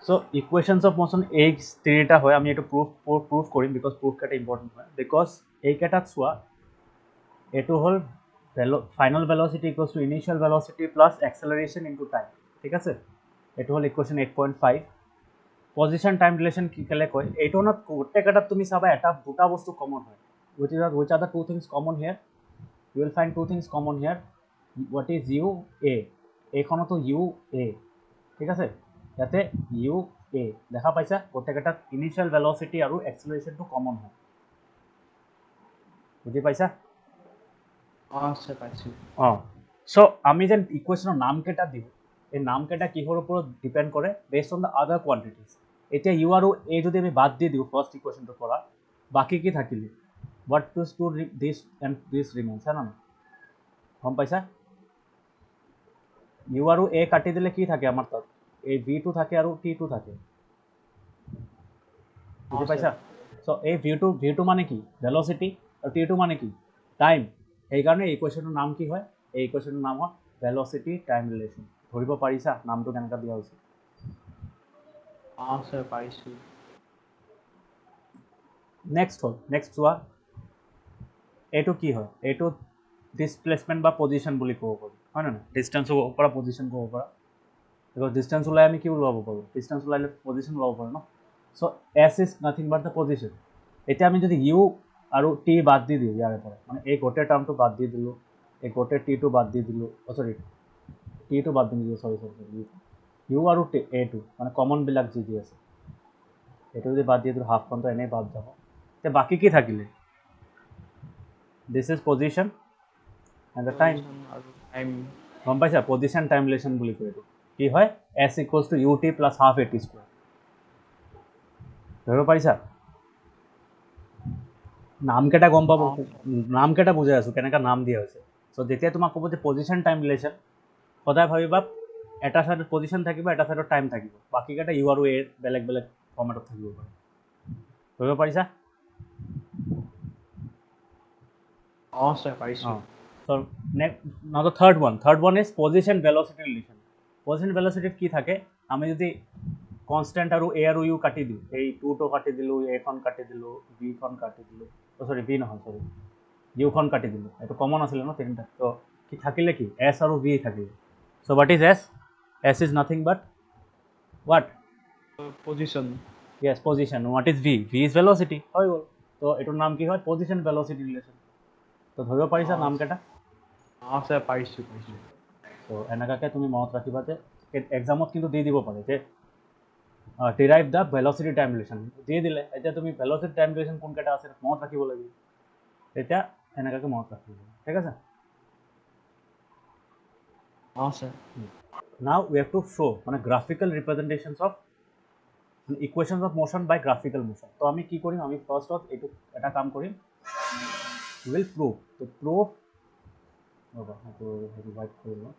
So equations of motion এই তিনিটা হয় আমি এটা প্ৰুফ কৰিম বিকজ প্ৰুফ কেটা ইম্পৰ্টেন্ট হয় বিকজ এই কেটাত চোৱা এইটো হল final velocity equals to initial velocity plus acceleration into time ঠিক আছে এইটো হল ইকুয়েশন 8.5 পজিশন টাইম রিলেশন কি কেলে কয় এইটো না গোটেইকেটাত তুমি চাবা এটা দুটা বস্তু কমন হয় which are the two things common here you will find two things common here what is u a এইখনতো u a ঠিক আছে ইয়াতে u a দেখা পাইছা গোটেইকেটাত ইনিশিয়াল ভেলোসিটি আৰু অ্যাক্সেলাৰেশনটো কমন হয় বুজি পাইছা স্যাৰ পাইছো সো আমি যেন ইকুয়েশনৰ নাম কেটা দিওঁ এই নাম কেটা কিহৰ ওপৰত ডিপেন্ড কৰে বেসড অন দ্য আদাৰ কোৱান্টিটিজ এতিয়া ইউ আৰু এ যদি আমি বাদ দি দিওঁ ফাৰ্ষ্ট ইকুৱেশ্যনটোৰ পৰা বাকী কি থাকিলে what does to this and this remains है ना গম পাইছা ইউ আৰু এ কাটি দিলে কি থাকে আমাৰ তাত এই ভি টু থাকে আৰু টি টু থাকে বুজি পাইছা সো এই ভি টু মানে কি ভেলোসিটি আৰু টি টু মানে কি টাইম সেইকাৰণে এই ইকুৱেশ্যনৰ নাম কি হয় এই ইকুৱেশ্যনৰ নাম হয় ভেলোসিটি টাইম ৰিলেশ্যন ধৰিব পাৰিছা নামটো কেনেকৈ দিয়া হৈছে স্যাৰ পাইছো নেক্সট হ'ল নেক্সট চোৱা এইটো কি হয় এইটো ডিসপ্লেসমেন্ট বা পজিশন বুলি ক'ব পাৰি হয় না ডিস্টেন্স হ'ব পৰা পজিশন ক'ব পৰা বিকজ ডিস্টেন্স ওলাই আমি কি ওলাব পাৰোঁ ডিস্টেন্স ওলাইলে পজিশন ওলাব পাৰোঁ ন so S is nothing but the position এতিয়া আমি যদি ইউ আৰু টি বাদ দি দিওঁ ইয়াৰে পৰা মানে এই গোটেই টাৰ্মটো বাদ দি দিলোঁ এই গোটেই টিটো বাদ দি দিলোঁ চৰি টিটো বাদ দি দিলোঁ চৰি ইউ আৰু এটো মানে কমনবিলাক যি যি আছে এইটো যদি বাদ দি দিলোঁ হাফখনটো এনেই বাদ যাব এতিয়া বাকী কি থাকিলে this is position and the time গম পাইছা পজিশন টাইম ৰিলেশ্যন বুলি কয় এইটো কি হয় S equals to u t plus half a t square ধৰিব পাৰিছা নামকেইটা গম পাব নামকেইটা বুজাই আছোঁ কেনেকৈ নাম দিয়া হৈছে চ' যেতিয়া তোমাক ক'ব যে পজিশন টাইম ৰিলেশ্যন সদায় ভাবিবা এটা চাইডত পজিশন থাকিব এটা চাইডত টাইম থাকিব বাকীকেইটা ইউ আৰু এ বেলেগ বেলেগ ফৰ্মেটত থাকিব পাৰে ধৰিব পাৰিছা স্যার পাইছো So now the third one is position velocity relation position velocity কি থাকে আমি যদি কনস্ট্যান্ট আৰু এ আৰু ইউ কাটি দিওঁ এই টুটো কাটি দিলোঁ এখন কাটি দিলোঁ বিখন কাটি দিলোঁ সৰি বি নহয় সৰি ইউখন কাটি দিলোঁ এইটো কমন আছিলে ন তিনিটা তো কি থাকিলে কি এছ আৰু ভি থাকিলে so' what is S S is nothing but what position yes position what is v v is velocity হৈ গ'ল তো এইটোৰ নাম কি হয় position velocity relation তো ধৰিব পাৰিছা নামকেইটা স্যাৰ পাইছো পাইছো তো এনেকুৱাকৈ তুমি মনত ৰাখিবা যে এক্সামত কিন্তু দি দিব পাৰে যে derive the velocity time relation দি দিলে এতিয়া তুমি ভেলোচিটি টাইম ৰিলেশ্যন কোনকেইটা আছে মনত ৰাখিব লাগিব তেতিয়া এনেকুৱাকৈ মনত ৰাখিব লাগিব ঠিক আছে sir now we have to show' মানে graphical representations of equations of motion by graphical motion তো আমি কি কৰিম আমি ফাৰ্ষ্টত এইটো এটা কাম কৰিম উইল প্ৰুভ তো প্ৰুভ ৰ'বা সেইটো হোৱাইট কৰি লওঁ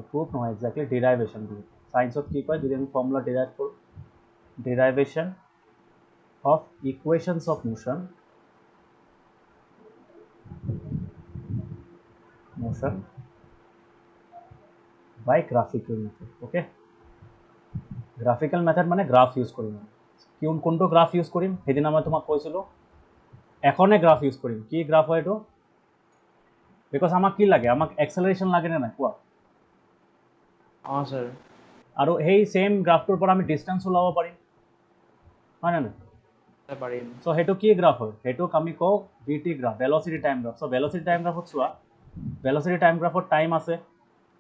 proof নহয় exactly derivation বুলি সায়েন্সত কি কয় যদি আমি ফৰ্মুলা ডিৰাইভ কৰোঁ derivation of equations of motion by graphical method okay graphical method মানে গ্ৰাফ ইউজ কৰিম কোনটো গ্ৰাফ ইউজ কৰিম সেইদিনা মই তোমাক কৈছিলোঁ এখনে গ্ৰাফ ইউজ কৰিম কি গ্ৰাফ হয় এইটো বিকজ আমাক কি লাগে আমাক এক্সেলাৰেশ্যন লাগে নে নাই কোৱা স্যাৰ আৰু সেই সেম গ্ৰাফটোৰ পৰা আমি ডিষ্টেন্স ওলাব পাৰিম হয় নে নাই পাৰিম সো সেইটো কি গ্ৰাফ হয় সেইটোক আমি কওঁ VT graph velocity time graph so velocity time গ্ৰাফত চোৱা ভেলোচিটি টাইম গ্ৰাফত টাইম আছে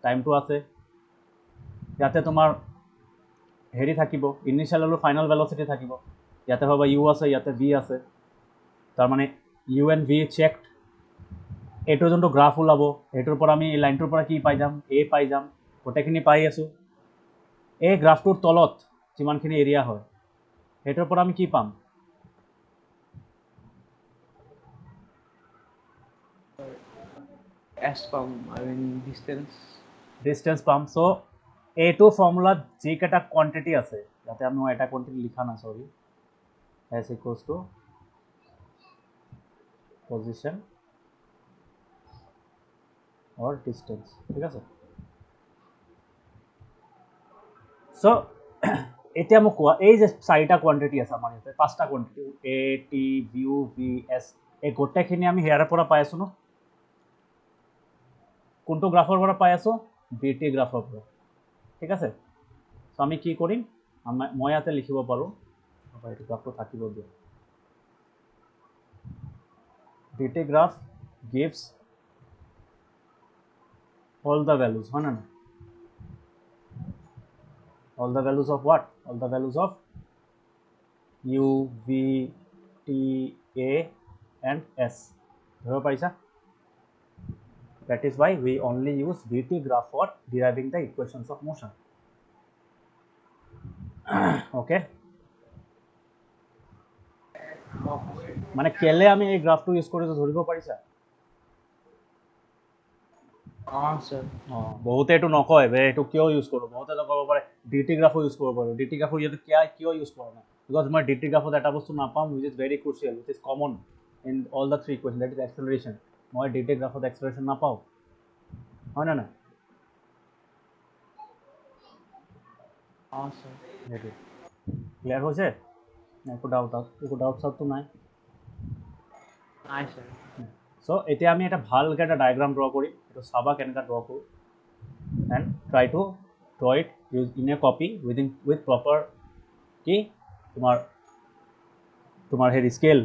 টাইমটো আছে ইয়াতে তোমাৰ হেৰি থাকিব ইনিচিয়েল আৰু ফাইনেল ভেলোচিটি থাকিব ইয়াতে ভাবা ইউ আছে ইয়াতে ভি আছে তাৰমানে ইউ এণ্ড ভি চেকড এইটো যোনটো গ্ৰাফ ওলাব সেইটোৰ পৰা আমি এই লাইনটোৰ পৰা কি পাই যাম এ পাই যাম গোটেইখিনি পাই আছোঁ এই গ্ৰাফটোৰ তলত যিমানখিনি এৰিয়া হয় সেইটোৰ পৰা আমি কি পাম এছ পাম আই মিন ডিষ্টেন্স পাম চ' এইটো ফৰ্মুলাত যিকেইটা কোৱান্টিটি আছে ইয়াতে আমি এটা কোৱান্টিটি লিখা নাই চৰি S equals to position or distance ঠিক আছে সো এতিয়া মোক কোৱা এই যে চাৰিটা কোৱান্টিটি আছে আমাৰ ইয়াতে পাঁচটা কোৱান্টিটি এ টি ইউ ভি এছ এই গোটেইখিনি আমি হেয়াৰৰ পৰা পাই আছো ন কোনটো গ্ৰাফৰ পৰা পাই আছো বিটি গ্ৰাফৰ পৰা ঠিক আছে সো আমি কি কৰিম মই ইয়াতে লিখিব পাৰো এইটো গ্ৰাফটো থাকিব দিয়া বিটি graph gives all the values হয় না all the values of what all the values of u v t a and s ধৰিব পাৰিছা that is why we only use vt graph for deriving the equations of motion okay মানে কেলে আমি এই গ্ৰাফটো use কৰিছো ধৰিব পাৰিছা sir. বহুতে এইটো নকয় বে এইটো কিয় ইউজ কৰোঁ বহুতে নক'ব পাৰে ডিটি গ্ৰাফো ইউজ কৰিব পাৰোঁ ডিটি গ্ৰাফৰ ইয়াতে কিয় ইউজ কৰা নাই বিকজ মই ডিটি গ্ৰাফত এটা বস্তু নাপাম which is very crucial which is common in all the three equation that is acceleration মই ডিটি গ্ৰাফত এক্সেলাৰেশ্যন নাপাওঁ হয় নে নাই Sir. সেইটো ক্লিয়াৰ হৈছে একো ডাউট চাউটটো নাই Nice, sir. সো এতিয়া আমি এটা ভালকৈ এটা ডায়েগ্ৰাম ড্ৰ কৰিম এইটো চাবা কেনেকৈ ড্ৰ কৰোঁ and try two draw it use in a copy with proper কি তোমাৰ হেৰি স্কেল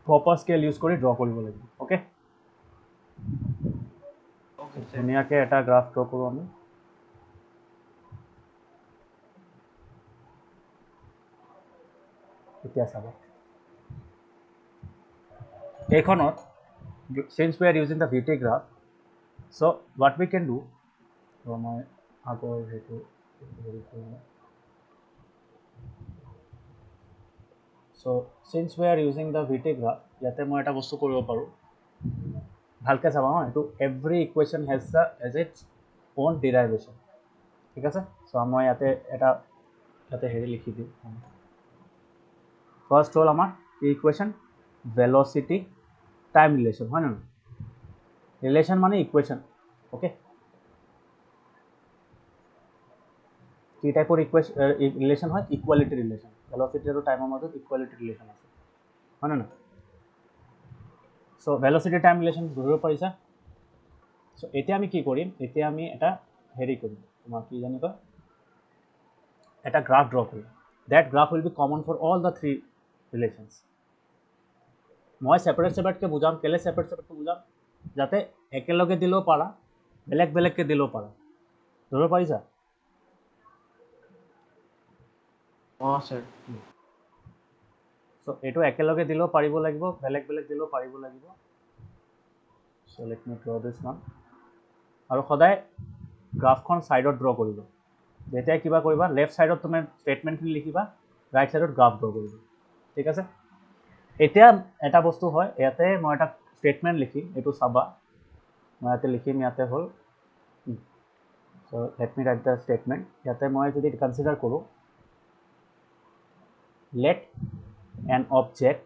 প্ৰপাৰ স্কেল ইউজ কৰি ড্ৰ কৰিব লাগিব অ'কে Okay, sir. ধুনীয়াকৈ এটা গ্ৰাফ ড্ৰ কৰোঁ আমি এতিয়া চাবা এইখনত since we are using the VT graph so what we can do মই আগৰ সেইটো so since we are using the VT graph ইয়াতে মই এটা বস্তু কৰিব পাৰোঁ ভালকৈ চাবা হা এইটো every equation has its own derivation ঠিক আছে চ' মই ইয়াতে হেৰি লিখি দিওঁ ফাৰ্ষ্ট হ'ল আমাৰ ইকুৱেশ্যন ভেলচিটি টাইম ৰিলেশ্যন হয় নহয় ৰিলেশ্যন মানে ইকুৱেশ্যন অ'কে কি টাইপৰ ৰিলেশ্যন হয় ইকুৱালিটি ৰিলেশ্যন ভেলচিটি আৰু টাইমৰ মাজত ইকুৱালিটি ৰিলেশ্যন আছে হয় নে নহয় চ' ভেলচিটি টাইম ৰিলেশ্যন ধৰিব পাৰিছা চ' এতিয়া আমি কি কৰিম এতিয়া আমি এটা হেৰি কৰিম তোমাৰ কি জানি কয় এটা গ্ৰাফ ড্ৰ কৰিম that graph will be common for all the three relations মই ছেপাৰেটকৈ বুজাম কেলৈ ছেপাৰেটকৈ বুজাম যাতে একেলগে দিলেও পাৰা বেলেগকৈ দিলেও পাৰা ধৰিব পাৰিছা Sir. চ' এইটো একেলগে দিলেও পাৰিব লাগিব বেলেগ দিলেও পাৰিব লাগিব so' let me draw this one আৰু সদায় গ্ৰাফখন ছাইডত ড্ৰ কৰিব যেতিয়া কিবা কৰিবা লেফ্ট ছাইডত তুমি ষ্টেটমেণ্টখিনি লিখিবা ৰাইট ছাইডত গ্ৰাফ ড্ৰ কৰিবা ঠিক আছে এতিয়া এটা বস্তু হয় ইয়াতে মই এটা ষ্টেটমেণ্ট লিখিম এইটো চাবা মই ইয়াতে লিখিম ইয়াতে হ'ল so' let me write the statement ইয়াতে মই যদি কনচিডাৰ কৰোঁ let an object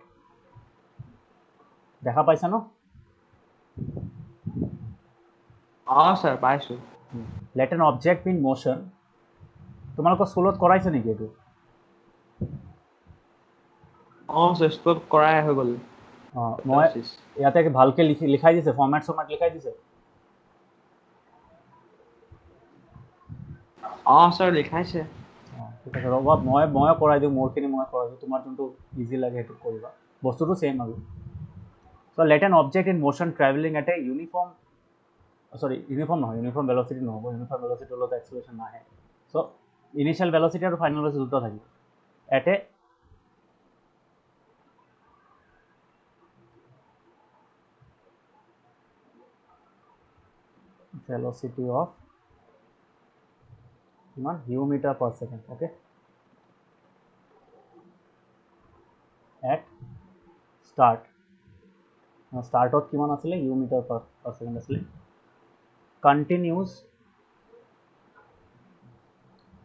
দেখা পাইছা ন Sir. পাইছো let an object in motion তোমালোকৰ স্কুলত কৰাইছে নেকি এইটো sir. স্কুলত কৰাই হৈ গ'ল মই ইয়াতে ভালকৈ লিখাই দিছে ফৰ্মেট লিখাই দিছে sir. লিখাইছে ঠিক আছে ৰ'বা মই কৰাই দিওঁ মোৰখিনি মই কৰাই দিওঁ তোমাৰ যোনটো ইজি লাগে সেইটো কৰিবা বস্তুটো ছেইম আৰু চ' let an object in motion traveling at a uniform নহয় ইউনিফৰ্ম ভেলচিটি নহ'ব ইউনিফৰ্ম ভেলচিটি হ'লেতো এক্সেলাৰেশ্যন নাহে চ' ইনিচিয়েল ভেলচিটি আৰু ফাইনেল ভেলচিটি দুটা থাকিব at A velocity of u meter per second okay at startত কিমান আছিলে u meter per second আছিলে continues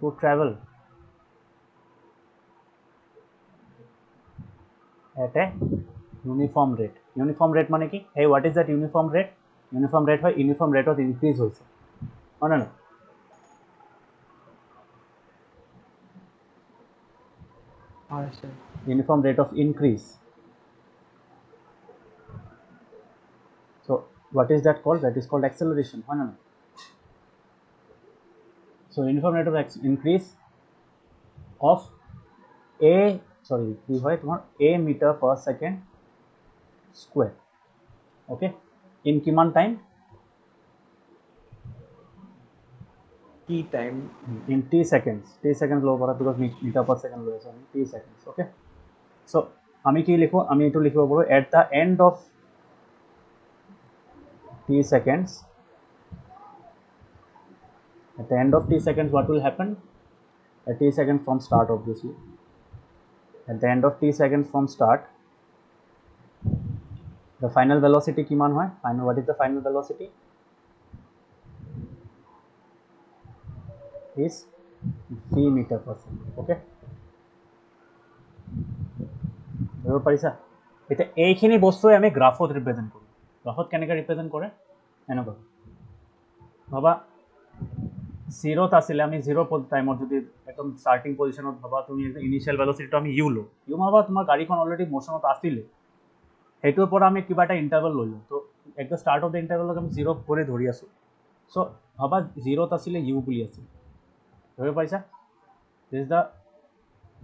to travel at a uniform rate মানে কি hey what is that uniform rate হয় uniform rate of increase হৈছে হয় না হয় sir uniform rate of increase. So what is that called? That is called acceleration. So uniform rate of increase of a meter per second square. Okay, in কিমান time? কি time In t seconds low para because meter per second low so t seconds. Okay, so আমি কি লিখো, আমি এটো লিখিব পাৰো at the end of t seconds, at the end of t seconds what will happen? At t seconds from start, obviously at the end of t seconds from start the final velocity কিমান হয়? What is the final velocity? Is v meter per second. Okay, বুজিব পাৰিছা? এতিয়া এইখিনি বস্তুৱে আমি গ্ৰাফত represent কৰোঁ। গ্ৰাফত কেনেকৈ ৰিপ্ৰেজেণ্ট কৰে? এনেকুৱা ভাবা জিৰ'ত আছিলে, আমি জিৰ' টাইমত যদি একদম ষ্টাৰ্টিং পজিশ্যনত ভাবা তুমি ইনিচিয়েল ভেলচিটিটো আমি ইউ লওঁ, ইউ ভাবা তোমাৰ গাড়ীখন অলৰেডি ম'শ্যনত আছিলে, সেইটোৰ পৰা আমি কিবা এটা ইণ্টাৰভেল লৈ লওঁ। তো একদম ষ্টাৰ্ট অফ দ্য ইণ্টাৰভেলক আমি জিৰ' কৰি ধৰি আছোঁ। চ' ভাবা জিৰ'ত আছিলে ইউ বুলি আছিল, ধৰিব পাৰিছা? This is the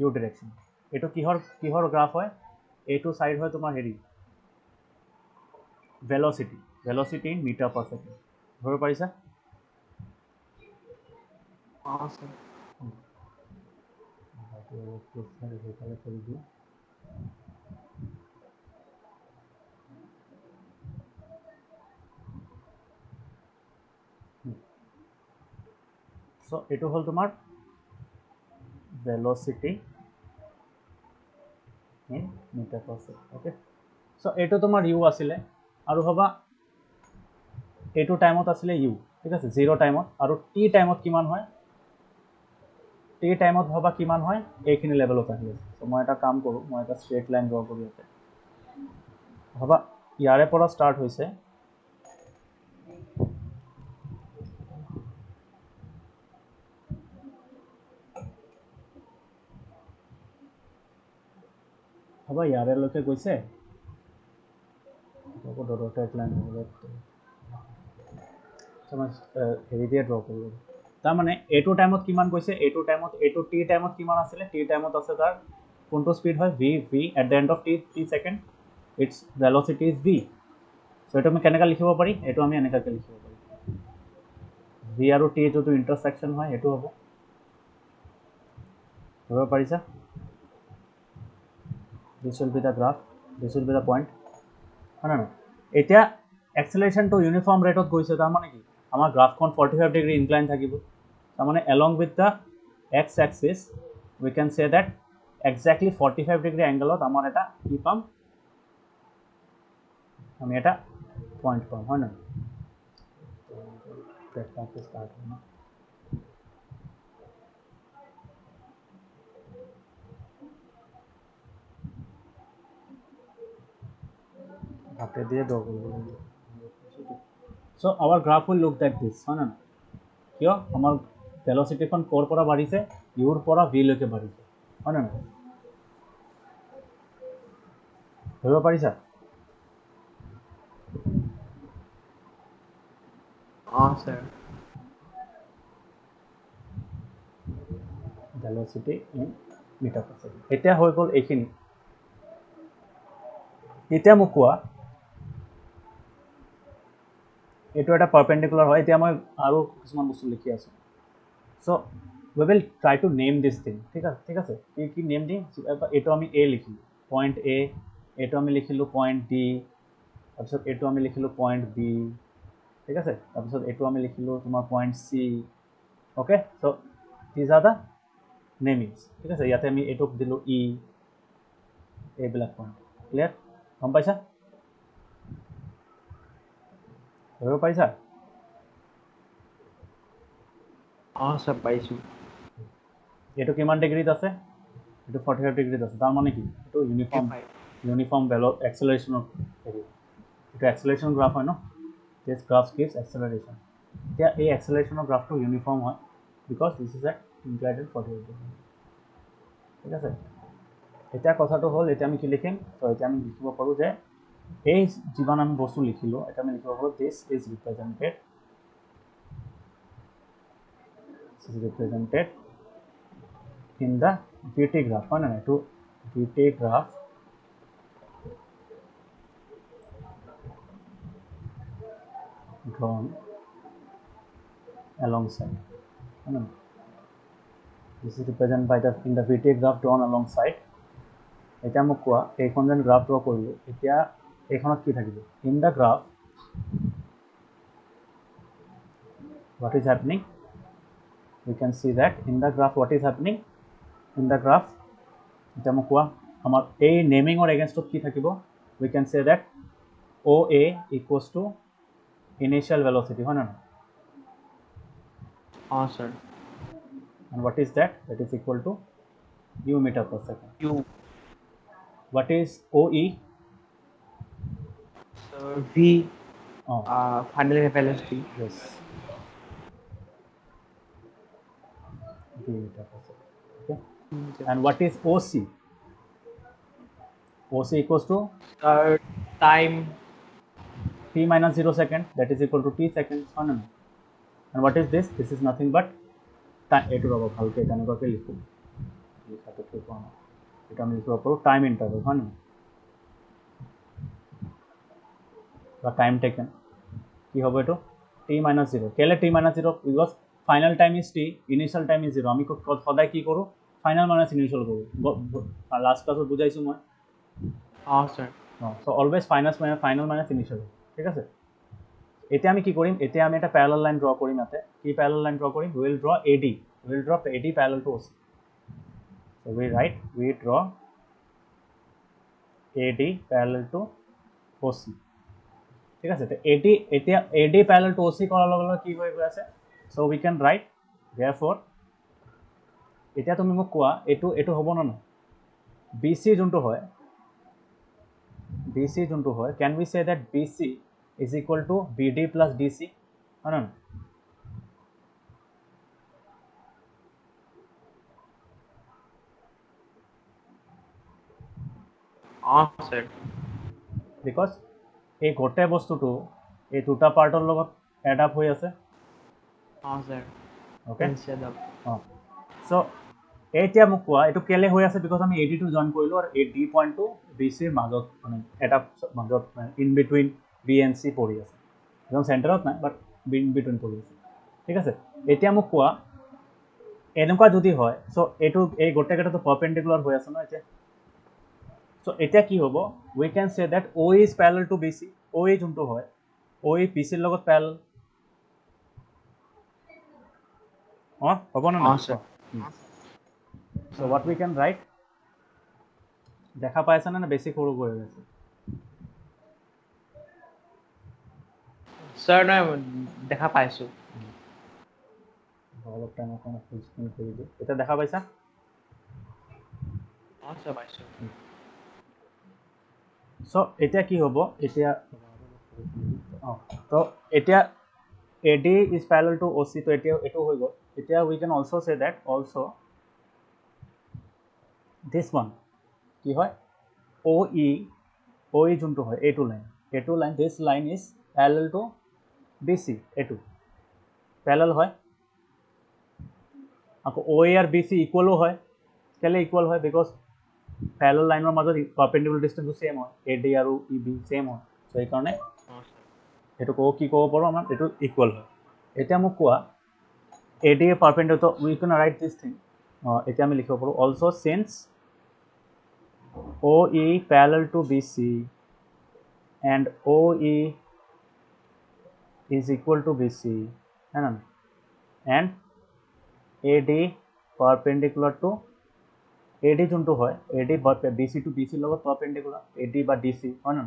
u direction. এইটো কিহৰ গ্ৰাফ হয়? এইটো ছাইড হয় তোমাৰ হেৰি velocity in metre per second, ধৰিব পাৰিছা? স্যাৰ চ' এইটো হ'ল তোমাৰ velocity in metre per second. Okay, so' এইটো তোমাৰ ইউ আছিলে, আৰু ভাবা এইটো টাইমত আছিলে ইউ, ঠিক আছে, জিৰ' টাইমত। আৰু টি টাইমত কিমান হয়? টি টাইমত ভাবা কিমান হয়? এইখিনি লেভেলত আহি আছে। চ' মই এটা কাম কৰোঁ, মই এটা ষ্ট্ৰেইট লাইন ড্ৰ কৰি আছে। ভাবা ইয়াৰে পৰা ষ্টাৰ্ট হৈছে, ভাবা ইয়াৰেলৈকে গৈছে, হেৰি দিয়ে ড্ৰ কৰিব। তাৰমানে এইটো টাইমত কিমান গৈছে, এইটো টাইমত, এইটো টি টাইমত কিমান আছিলে? টি টাইমত আছে তাৰ কোনটো স্পীড হয়? V at the end of T second its velocity is V. So' এইটো আমি কেনেকৈ লিখিব পাৰি? এইটো আমি এনেকুৱাকৈ লিখিব পাৰি, ভি আৰু টি যোনটো ইণ্টাৰছেকশ্যন হয় সেইটো হ'ব, ধৰিব পাৰিছা? দিছ will be the graph, this will be the point, হয় নহয়? এতিয়া এক্সেলাৰেশ্যনটো ইউনিফৰ্ম ৰেটত গৈছে, তাৰমানে কি আমাৰ গ্ৰাফখন 45 ডিগ্ৰী ইনক্লাইন থাকিব। তাৰমানে along with the x axis we can say that exactly 45 degree এংগলত আমাৰ এটা কি পাম? আমি এটা পইণ্ট পাম, হয় নহয়? ষ্টাৰ্ট হয় ন? হাতে দিয়ে ড্ৰ কৰিব লাগিব। So' our graph will look like this, হয় নহয়? কিয়? আমাৰ ভেলচিটিখন ক'ৰ পৰা বাঢ়িছে? ইউৰ পৰা ভিলৈকে বাঢ়িছে, হয় নহয়? ধৰিব পাৰিছা? Sir velocity in metre per second. এতিয়া হৈ গ'ল এইখিনি। এতিয়া মোক কোৱা এইটো এটা পাৰপেণ্ডিকুলাৰ হয়। এতিয়া মই আৰু কিছুমান বস্তু লিখি আছোঁ। So' we will try to name this thing, ঠিক আছে? ঠিক আছে, কি নেম দিম? এইটো আমি এ লিখিলোঁ, পইণ্ট এ। এইটো আমি লিখিলোঁ পইণ্ট ডি। তাৰপিছত এইটো আমি লিখিলোঁ পইণ্ট বি, ঠিক আছে? তাৰপিছত এইটো আমি লিখিলোঁ তোমাৰ point C. Okay, so' these are the namings, ঠিক আছে? ইয়াতে আমি এইটোক দিলোঁ ই, এইবিলাক পইণ্ট। ক্লিয়াৰ? গম পাইছা? ধৰিব পাৰিছা? স্যাৰ পাইছো এইটো কিমান ডিগ্ৰীত আছে? এইটো 45 ডিগ্ৰীত আছে। তাৰমানে কি? এইটো ইউনিফৰ্ম এক্সেলাৰেশ্যনৰ হেৰি, এইটো এক্সেলাৰেশ্যন গ্ৰাফ হয় ন? দিছ গ্ৰাফ গিভছ এক্সেলাৰেশ্যন। এতিয়া এই এক্সেলাৰেশ্যনৰ গ্ৰাফটো ইউনিফৰ্ম হয় because this is at inclined 45 degree, ঠিক আছে? এতিয়া কথাটো হ'ল এতিয়া আমি কি লিখিম তো এতিয়া আমি লিখিব পাৰোঁ যে এই যিমান আমি বস্তু লিখিলোঁ এটা আমি লিখিব পাৰোঁ this is represented in the VT graph হয় না to VT graph drawn alongside this is represented by the in the VT graph drawn alongside এতিয়া মোক কোৱা এইখন যেন গ্ৰাফ ড্ৰ কৰিলোঁ এতিয়া এইখনত কি থাকিব in the graph what is happening we can see that in the graph what is happening in the graph এতিয়া মোক কোৱা আমাৰ এই নেমিঙৰ এগেইনষ্টত কি থাকিব we can say that OA equals to initial velocity হয় না sir. and what is that that is equal to u meter per second U. what is OE Sir, V. oh Final velocity. yes v meter per second okay and what is OC OC equals to Time. t minus 0 second that is equal to t seconds হয় না and what is this is nothing but এইটো ৰ'ব ভালকৈ তেনেকুৱাকৈ লিখোঁ লিখাটো ঠিক হোৱা নাই এইটো আমি লিখিব পাৰোঁ টাইম ইণ্টাৰভেল হয় নহয় বা টাইম টেকেন কি হ'ব এইটো টি মাইনাছ জিৰ' কেলৈ T minus zero' because final time is T initial time is zero' আমি সদায় কি কৰোঁ ফাইনেল মাইনাছ ইনিচিয়েল কৰোঁ লাষ্ট ক্লাছত বুজাইছোঁ মই Sir. চ' অলৱেজ ফাইনেল মাইনাছ ইনিচিয়েল ঠিক আছে এতিয়া আমি কি কৰিম এতিয়া আমি এটা পেৰেলেল লাইন ড্ৰ কৰিম ইয়াতে কি পেৰেলেল লাইন ড্ৰ কৰিম will draw AD parallel to OC so we draw AD parallel to OC ঠিক আছে AD এতিয়া AD parallel to OC কৰাৰ লগে লগে কি হৈ গৈ আছে so we can write therefore এতিয়া তুমি মোক কোৱা এইটো হ'ব না BC যোনটো হয় can we say that BC is equal to BD plus DC হয় না Sir. বিকজ এই গোটেই বস্তুটো এই দুটা পাৰ্টৰ লগত এড আপ হৈ আছে Sir. Okay Instead of. অঁ চ' এতিয়া মোক কোৱা এইটো কেলে হৈ আছে বিকজ আমি AD টো জইন কৰিলোঁ আৰু এই ডি পইণ্টটো BCৰ মাজত মানে এটা মাজত in between B and C পৰি আছে একদম চেণ্টাৰত নাই বাট ইন বিটুইন পৰি আছে ঠিক আছে এতিয়া মোক কোৱা এনেকুৱা যদি হয় চ' এই গোটেইকেইটাটো পাৰপেণ্ডিকুলাৰ হৈ আছে ন এতিয়া চ' এতিয়া কি হ'ব we can say that O' is parallel to BC OE যোনটো হয় OE BCৰ লগত পেৰেলেল অঁ হ'ব নে নাই Sir. So' what we can write দেখা পাইছেনে নে বেছি সৰু কৰি আছে Sir, নাই দেখা পাইছোঁ অলপ টাইম অকণ ফুল স্ক্ৰীন কৰি দিওঁ এতিয়া দেখা পাইছা sir, পাইছোঁ চ' এতিয়া কি হ'ব এতিয়া অঁ তো এতিয়া AD is parallel to OC তো এতিয়া এইটো হৈ গ'ল এতিয়া we can also say that also this one কি হয় OE যোনটো হয় এইটো line this line is parallel to BC এইটো parallel হয় আকৌ OE আৰু BC ইকুৱেলো হয় কেলৈ ইকুৱেল হয় বিকজ parallel লাইনৰ মাজত পাৰপেণ্ডিকুলাৰ ডিষ্টেঞ্চটো ছেম হয় AD আৰু EB ছেম হয় চ' সেইকাৰণে এইটো কি ক'ব পাৰোঁ আমাৰ এইটো ইকুৱেল হয় এতিয়া মোক কোৱা AD perpendicular we can write this thing এতিয়া আমি লিখিব পাৰোঁ also' since OE parallel to BC and OE is equal to BC and AD perpendicular to AD যোনটো হয় AD BC to BC লগত perpendicular AD বা DC হয় না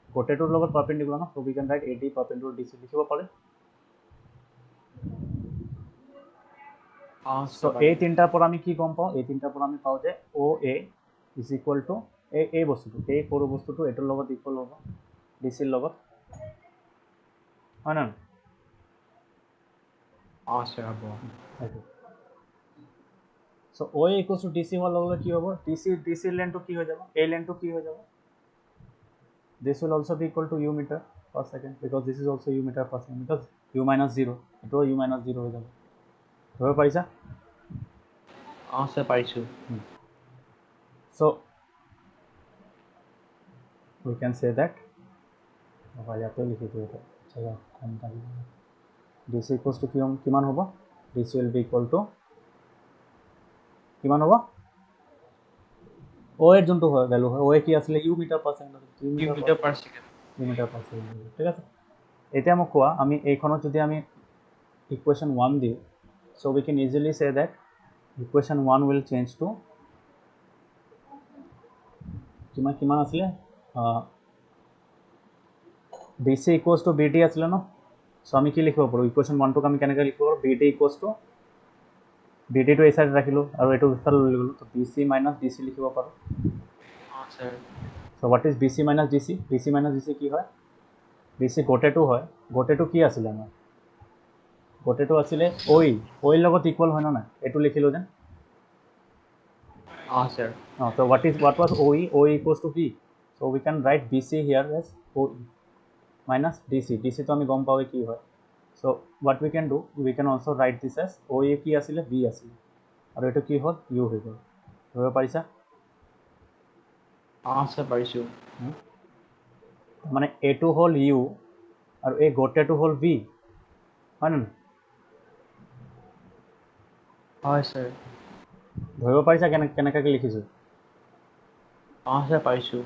গোটেইটোৰ লগত perpendicular no so we can write AD perpendicular DC লিখিব পাৰে so এই তিনিটাৰ পৰা আমি কি গম পাওঁ এই তিনিটাৰ পৰা আমি পাওঁ যে OA is equal to এই বস্তুটো এই সৰু বস্তুটো এইটোৰ লগত ইকুৱেল হ'ব BCৰ লগত হয় না sir, হ'ব সেইটো so OA equals to DC হোৱাৰ লগে লগে কি হ'ব DC লেনটো কি হৈ যাব এই লেনটো কি হৈ যাব this will also be equal to u meter per second because this is also u meter per second because u minus 0 এটো u minus 0 হৈ যাব ধৰিব পাৰিছা sir পাৰিছো so we can say that ইয়াতে লিখি দিওঁ এটা চলো কম টাইম DC equals to কিমান হ'ব DC will be equal to কিমান হ'ব O এর যোনটো হয় ভ্যালু হয় O এ কি আসলে u meter per second u meter per second u meter per second ঠিক আছে এতিয়া মোক কোৱা আমি এইখনত যদি আমি equation 1 দিওঁ so we can easily say that equation 1 will change to কিমান আসলে BC equals to BD আসলে ন so আমি কি লিখিব পাৰো equation 1 টোক আমি কেনেকৈ লিখিব পাৰো BD equals to BD টো এই সাইড ৰাখিলো আৰু এটো ইফালে লৈ গলো তো BC minus DC লিখিব পাৰো sir so what is BC minus DC BC minus DC কি হয় BC গোটেটো হয় গোটেটো কি আছিল আমাৰ গোটেটো আছিল OE লগত ইকুয়াল হয় না এটো লিখিলো then sir so what was OE equals to B so we can write BC here as OE minus DC তো আমি গম পাওই কি হয় so what we can do we can also write this as OE কি আছিল B আছিল আৰু এটো কি হ'ল U হৈ গ'ল ধৰিব পাৰিছা sir পাৰিছো মানে এটো হ'ল U আৰু এই গোটেটো হ'ল V হয় না হয় sir ধৰিব পাৰিছা কেনেকৈ লিখিছো sir পাৰিছো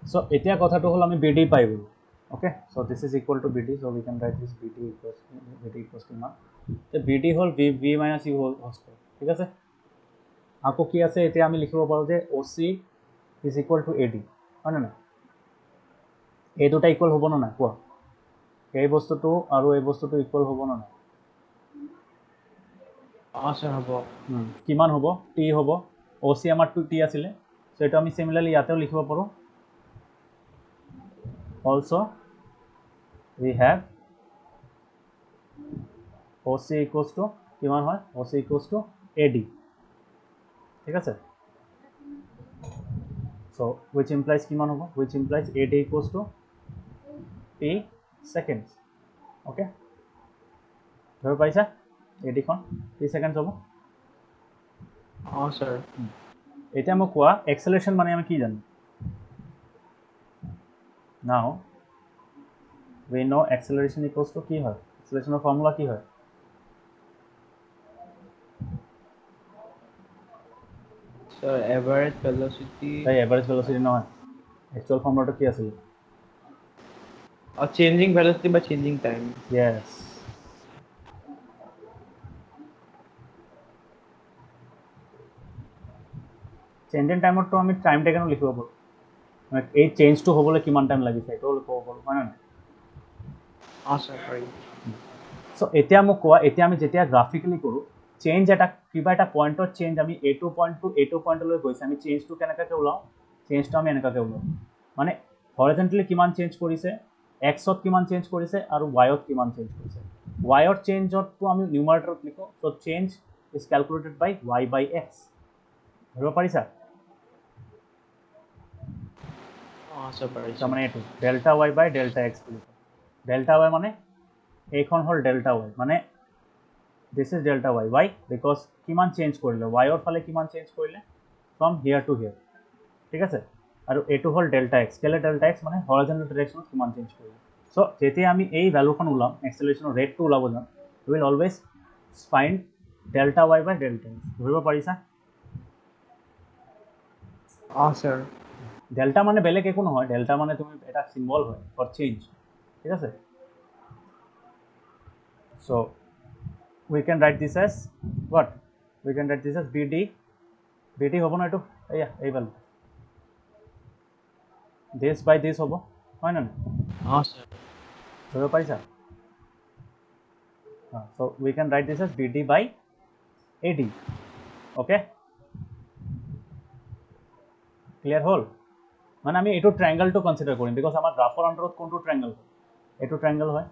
so এতিয়া কথাটো হ'ল আমি BD পাই গ'লো okay so this is equal to BD so we can write this BD equals to না তো BD হ'ল V minus U whole square ঠিক আছে আকৌ কি আছে এতিয়া আমি লিখিব পাৰো যে OC is equal to AD হয় না এই দুটা ইকুয়াল হ'ব না কোৱা এই বস্তুটো আৰু এই বস্তুটো ইকুয়াল হ'ব না sir হ'ব কিমান হ'ব T হ'ব OC আমাৰ 2T আছিলে সো এটা আমি সিমিলাৰলি ইয়াতেও লিখিব পাৰো also we have OC equals to কিমান হয় OC equals to AD ঠিক আছে so which implies কিমান হ'ব which implies AD equals to T seconds okay ধৰিব পাইছা AD খন T seconds হ'ব sir এতিয়া মোক কোৱা acceleration মানে আমি কি জানো now we know acceleration equals to কি হয় acceleration এর ফর্মুলা কি হয় sir average velocity তাই এভারেজ ভেলোসিটি নহয় অ্যাকচুয়াল ফর্মুলাটা কি আছিল changing velocity by changing time yes change in টাইমত আমি টাইমটা কেন লিখিব পাৰো মানে এই চেঞ্জটো হ'বলৈ কিমান টাইম লাগিছে এটো লিখিব পাৰো হয় না sir পাৰি সো এতিয়া মোক কোৱা এতিয়া আমি যেতিয়া গ্ৰাফিক্যালি কৰো চেঞ্জ এটা কিবা এটা পয়েন্টত চেঞ্জ আমি এটো পয়েন্ট টু এটো পয়েন্টলৈ গৈছে আমি চেঞ্জটো কেনেকৈ ওলাও চেঞ্জটো আমি এনেকৈ ওলাও মানে হৰিজন্টালি কিমান চেঞ্জ কৰিছে এক্সত কিমান চেঞ্জ কৰিছে আৰু ওয়াইত কিমান চেঞ্জ কৰিছে ওয়াইৰ চেঞ্জটো আমি নিউমাৰেটৰত লিখো so change is calculated by y by x ধৰিব পাৰিছা sir পাৰিছো তাৰ মানে এটো delta y by delta x বুলি কয় ডেল্টা y মানে এইখন হ'ল ডেল্টা y মানে this is delta y why because কিমান চেঞ্জ কৰিলে y ৰ ফালে কিমান চেঞ্জ কৰিলে from here to here ঠিক আছে আৰু এটো হ'ল ডেল্টা x কেলে ডেল্টা x মানে হৰিজন্টাল ডাইৰেকশনত কিমান চেঞ্জ কৰিলে সো যেতিয়া আমি এই ভ্যালুখন উলাম এক্সেলাৰেশনৰ ৰেটটো উলাব যাম we will always find delta y by delta x ধৰিব পাৰিছা sir ডেল্টা মানে বেলেগ একো নহয় ডেল্টা মানে তুমি এটা সিম্বল হয় ফর চেঞ্জ ঠিক আছে so we can write this as what we can write this as BD হ'ব না এটো এয়া এই ভ্যালু this by this হ'ব হয় না sir ধৰিব পাৰিছা so we can write this as BD by AD okay clear হল মানে আমি এটো ট্রায়াঙ্গেলটো কনসিডার কৰিম বিকজ আমাৰ গ্ৰাফৰ আন্ডাৰত কোনটো ট্ৰায়াঙ্গেল হয় এটো ট্ৰায়াঙ্গেল হয়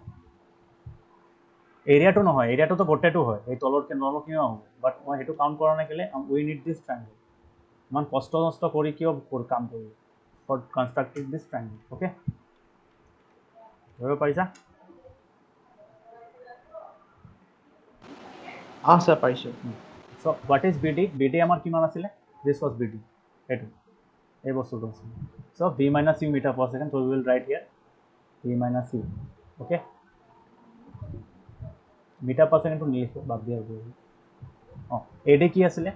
এৰিয়াটো নহয়, এৰিয়াটোতো গোটেইটো হয়, এই তলৰখিনিও হ'ব, বাট মই সেইটো কাউণ্ট কৰা নাই কেলে উই নিড দিছ ট্ৰাইংগল। ইমান কষ্ট নষ্ট কৰি কিয় কাম কৰিম for constructing this triangle. Okay, ধৰিব পাৰিছা? sir, পাৰিছোঁ। So' what is B D? B D আমাৰ কিমান আছিলে? দিছ ৱাজ বি ডি, এইটো এই বস্তুটো আছিলে। So' B minus u metre per second, so' we will write here B minus u. Okay, metre per ছেকেণ্ডটো নিলিখোঁ, বাদ দিয়া হ'ব। অঁ, এ ডি কি আছিলে?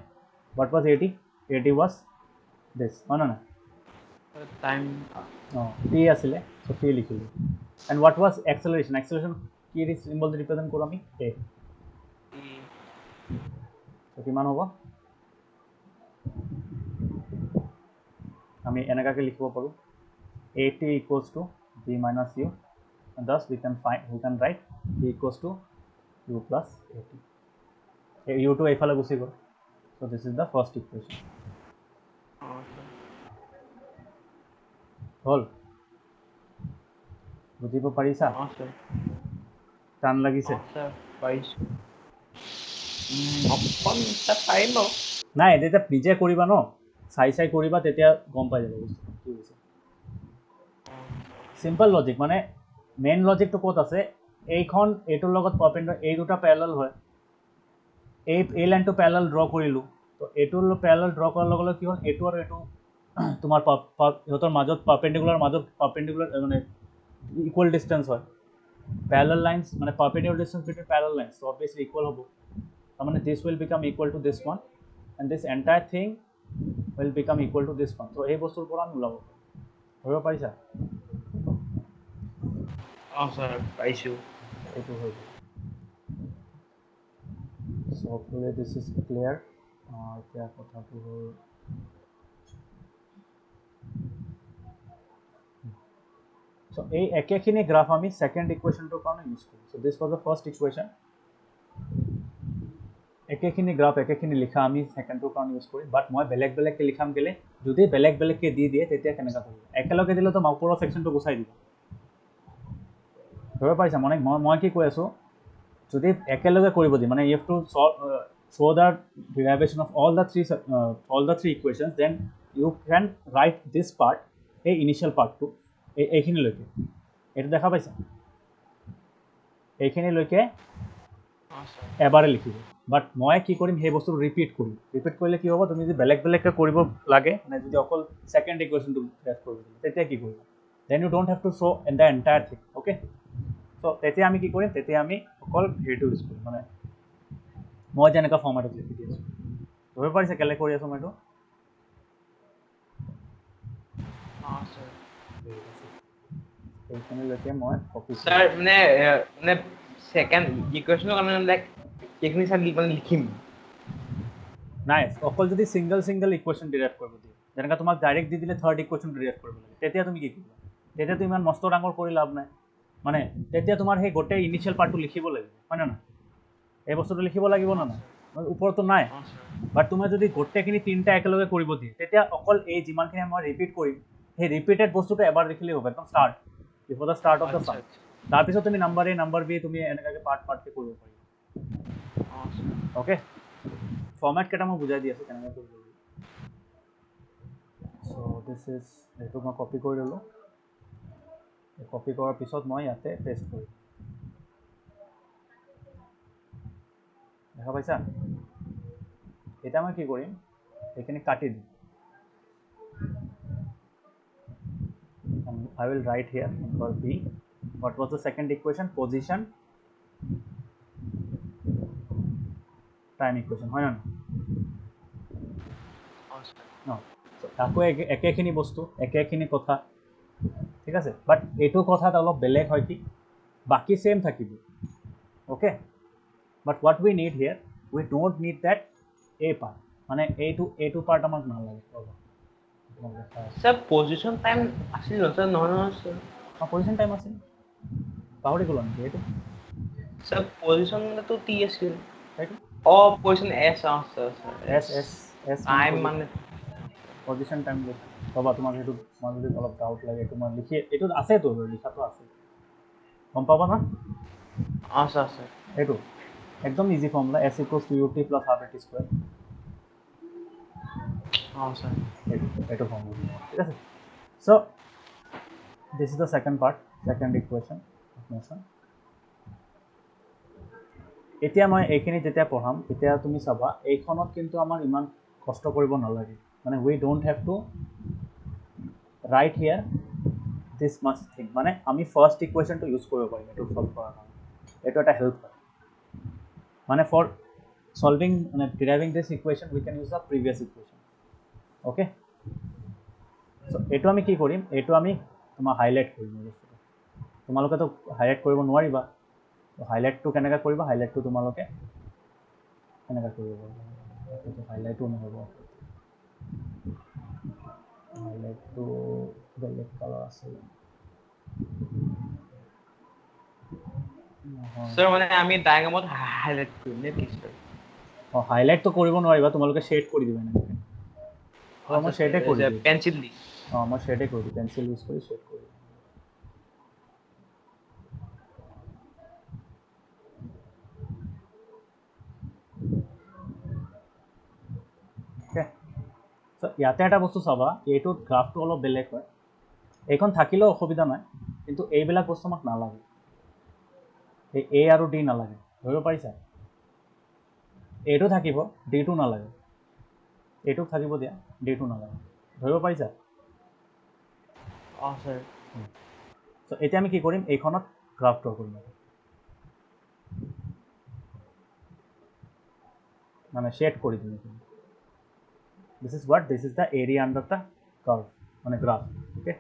What was A D? A D was this, হয় নহয়? টাইম অঁ, টি আছিলে, চ' টি লিখিলোঁ। And what was acceleration? Acceleration কি চিম্বল ৰিপ্ৰেজেণ্ট কৰোঁ আমি? এ। চ' কিমান হ'ব? আমি এনেকুৱাকৈ লিখিব পাৰোঁ A T equals to B minus u, thus we can write b equals to u plus at. u টো এইফালে গুচি গ'ল, so this is the first equation. হ'ল? বুজিব পাৰিছা? sir, টান লাগিছে? sir, পাৰিছোঁ। অকণ পাৰিম বাৰু। নাই, যেতিয়া নিজে কৰিবা ন, চাই চাই কৰিবা, তেতিয়া গম পাই যাব বস্তুটো কি হৈছে। চিম্পল লজিক, মানে মেইন লজিকটো ক'ত আছে? এইখন এইটোৰ লগত পাৰপেণ্ডিকুলাৰ, এই দুটা পেৰেলাল হয়, এই লাইনটো পেৰেলাল ড্ৰ কৰিলোঁ, তো এইটো পেৰেলাল ড্ৰ কৰাৰ লগে লগে কি হ'ল? এইটো আৰু এইটো তোমাৰ সিহঁতৰ মাজত পাৰপেণ্ডিকুলাৰ মানে ইকুৱেল ডিষ্টেঞ্চ হয়। পেৰেলাল লাইন্স মানে পাৰপেণ্ডিকুলাৰ ডিষ্টেঞ্চ বিটুইন পেৰেলাল লাইন্স, তো অবভিয়াছলি ইকুৱেল হ'ব। তাৰমানে দিছ will became equal to this one and this entire thing will became equal to this one. তো এই বস্তুৰ পৰা আমি ওলাব পাৰোঁ। ধৰিব পাৰিছা? sir, পাৰিছোঁ। এইটো হৈ গ'ল। চ' হপফুলি দিছ ইজ ক্লিয়াৰ। এতিয়া কথাটো হ'ল চ' এই একেখিনি গ্ৰাফ আমি ছেকেণ্ড ইকুৱেশ্যনটোৰ কাৰণে ইউজ কৰোঁ। So' this was the first equation. একেখিনি গ্ৰাফ একেখিনি লিখা আমি ছেকেণ্ডটোৰ কাৰণে ইউজ কৰিম, বাট মই বেলেগ বেলেগকৈ লিখাম কেলে? যদি বেলেগ বেলেগকৈ দি দিয়ে তেতিয়া কেনেকৈ কৰিম? একেলগে দিলেতো ওপৰৰ ছেকশ্যনটো গুচাই দিব। ধৰিব পাৰিছা? মানে মই কি কৈ আছোঁ, যদি একেলগে কৰিব দিয়ে, মানে you have to show the derivation of all the three equations, then you can write this part, এই ইনিচিয়েল পাৰ্টটো এইখিনিলৈকে। এইটো দেখা পাইছা? এইখিনিলৈকে এবাৰে লিখিব, বাট মই কি কৰিম? সেই বস্তুটো ৰিপিট কৰিম। ৰিপিট কৰিলে কি হ'ব? তুমি যদি বেলেগ বেলেগকৈ কৰিব লাগে, মানে যদি অকল ছেকেণ্ড ইকুৱেশ্যনটো টেষ্ট কৰিব লাগে, তেতিয়া কি কৰিবা? Then you don't have to show' in the entire thing. Okay, so' তেতিয়া আমি কি কৰিম? তেতিয়া আমি অকল হেৰিটো ইউজ কৰিম, মানে মই যেনেকুৱা ফৰ্মেটত লিখি দি আছোঁ। ধৰিব পাৰিছে কেলে কৰি আছোঁ মই এইটো? sir, এইখিনিলৈকে মই কপি sir, মানে ছেকেণ্ড ইকুৱেশ্যনৰ কাৰণে লাইক এইখিনি চাই মানে লিখিম। নাই, অকল যদি ছিংগল ইকুৱেশ্যন ডিৰাইভ কৰিব দিয়ে, যেনেকৈ তোমাক ডাইৰেক্ট দি দিলে থাৰ্ড ইকুৱেশ্যন ডিৰাইভ কৰিব লাগে, তেতিয়া তুমি কি কৰিবা? তেতিয়াতো ইমান মস্ত ডাঙৰ কৰি লাভ নাই। মানে তেতিয়া তোমাৰ সেই গোটেই ইনিচিয়েল পাৰ্টটো লিখিব লাগিব, হয় নে নহয়? এই বস্তুটো লিখিব লাগিব নে নাই? ওপৰতো নাই, বাট তোমাৰ যদি গোটেইখিনি তিনিটা একেলগে কৰিব দিয়ে, তেতিয়া অকল এই যিমানখিনি মই ৰিপিট কৰিম, সেই ৰিপিটেড বস্তুটো এবাৰ লিখিলেই হ'ব, একদম start before the start of the চাম। তাৰপিছত তুমি নাম্বাৰ এ নাম্বাৰ বি তুমি এনেকুৱাকৈ পাৰ্টকৈ কৰিব পাৰিবা। অ'কে, ফৰ্মেট কেইটা মই বুজাই দি আছোঁ কেনেকৈ কৰিব লাগিব। চ' দিছ ইজ, এইটো মই কপি কৰি ল'লোঁ। কপি কৰাৰ পিছত মই ইয়াতে পেষ্ট কৰিম। দেখা পাইছা? এতিয়া মই কি কৰিম? এইখিনি কাটি দিম। I will write here number B. What was the second equation? Position time equation, হয় নহয়? আকৌ একেখিনি বস্তু, একেখিনি কথা, ঠিক আছে, বাট এইটো কথাত অলপ বেলেগ হয় কি, বাকী ছেম থাকিব। Okay, but what we need here, we don't need that a part, মানে এইটো পাৰ্ট আমাক নালাগে। স্যাৰ পজিশন টাইম আছিল না স্যাৰ? নহয় স্যাৰ। অঁ, পজিশ্যন টাইম আছিল, পাহৰি গ'লা নেকি? এইটো স্যার পজিশন তো টি আছিল। এইটো পজিশন এস স্যার এছ টাইম মানে পজিশ্যন টাইম লৈছে। ৰ'বা, তোমাক সেইটো মই যদি অলপ ডাউট লাগে, এইটো মই লিখি, এইটোত আছেতো লিখাটো আছে, গম পাবা না? স্যার এইটো একদম easy formula s = ut + ½ at square sir. এইটো ফৰ্মুলা ঠিক আছে so this is the second part second equation of motion এতিয়া মই এইখিনি যেতিয়া পঢ়াম তেতিয়া তুমি চাবা এইখনত কিন্তু আমাৰ ইমান কষ্ট কৰিব নালাগে মানে we don't have to write here this much thing মানে আমি ফাৰ্স্ট ইকুৱেশ্যনটো ইউজ কৰিব পাৰিম এইটো সলভ কৰাৰ কাৰণে এইটো এটা হেল্প হয় মানে for solving deriving this equation we can use the previous equation okay so এইটো আমি কি কৰিম এইটো আমি তোমাৰ হাইলাইট কৰিম তোমালোকেতো হাইলাইট কৰিব নোৱাৰিবা হাইলাইটটো কেনেকৈ কৰিবা হাইলাইটটো তোমালোকে কেনেকৈ কৰিব পাৰিবা হাইলাইটো নহ'ব হাইলাইটটো বেলেগ কালাৰ আছে Sir, মানে আমি ডায়াগ্ৰামত হাইলাইট কৰিম নে কি sir? অঁ হাইলাইটটো কৰিব নোৱাৰিবা তোমালোকে শ্বেড কৰি দিবা এনেকৈ মই শ্বেডে কৰি দিম পেঞ্চিল দি অঁ মই শ্বেডে কৰি দিম পেঞ্চিল ইউজ কৰি শ্বেড কৰি দিম চ' ইয়াতে এটা বস্তু চাবা এইটোত গ্ৰাফটো অলপ বেলেগ হয় এইখন থাকিলেও অসুবিধা নাই কিন্তু এইবিলাক বস্তু আমাক নালাগে এই এ আৰু ডি নালাগে ধৰিব পাৰিছা এইটো থাকিব ডিটো নালাগে এইটো থাকিব দিয়া ডিটো নালাগে ধৰিব পাৰিছা sir. চ' এতিয়া আমি কি কৰিম এইখনত গ্ৰাফ ড্ৰ কৰিম মানে শ্বেড কৰি দিম এইখিনি this is what this is the area under the curve মানে graph okay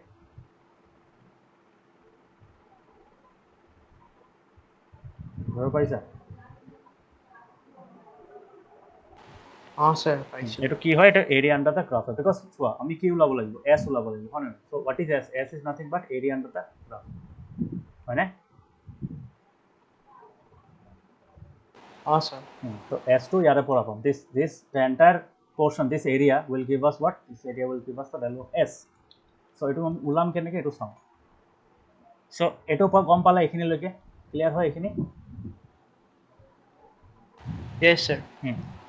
ধৰিব পাৰিছা Sir, পাইছো এইটো কি হয় এটা area under the graph because চোৱা আমি কি ওলাব লাগিব s ওলাব লাগিব হয় নহয় so what is s is nothing but area under the graph হয় নে sir. so s টো ইয়াৰে পৰা পাম this the entire portion this area will give us what this area will give us the value of s so এইটো আমি ওলাম কেনেকৈ এইটো চাওঁ so এইটো পৰা গম পালে এইখিনিলৈকে ক্লিয়াৰ হয় এইখিনি Yes sir.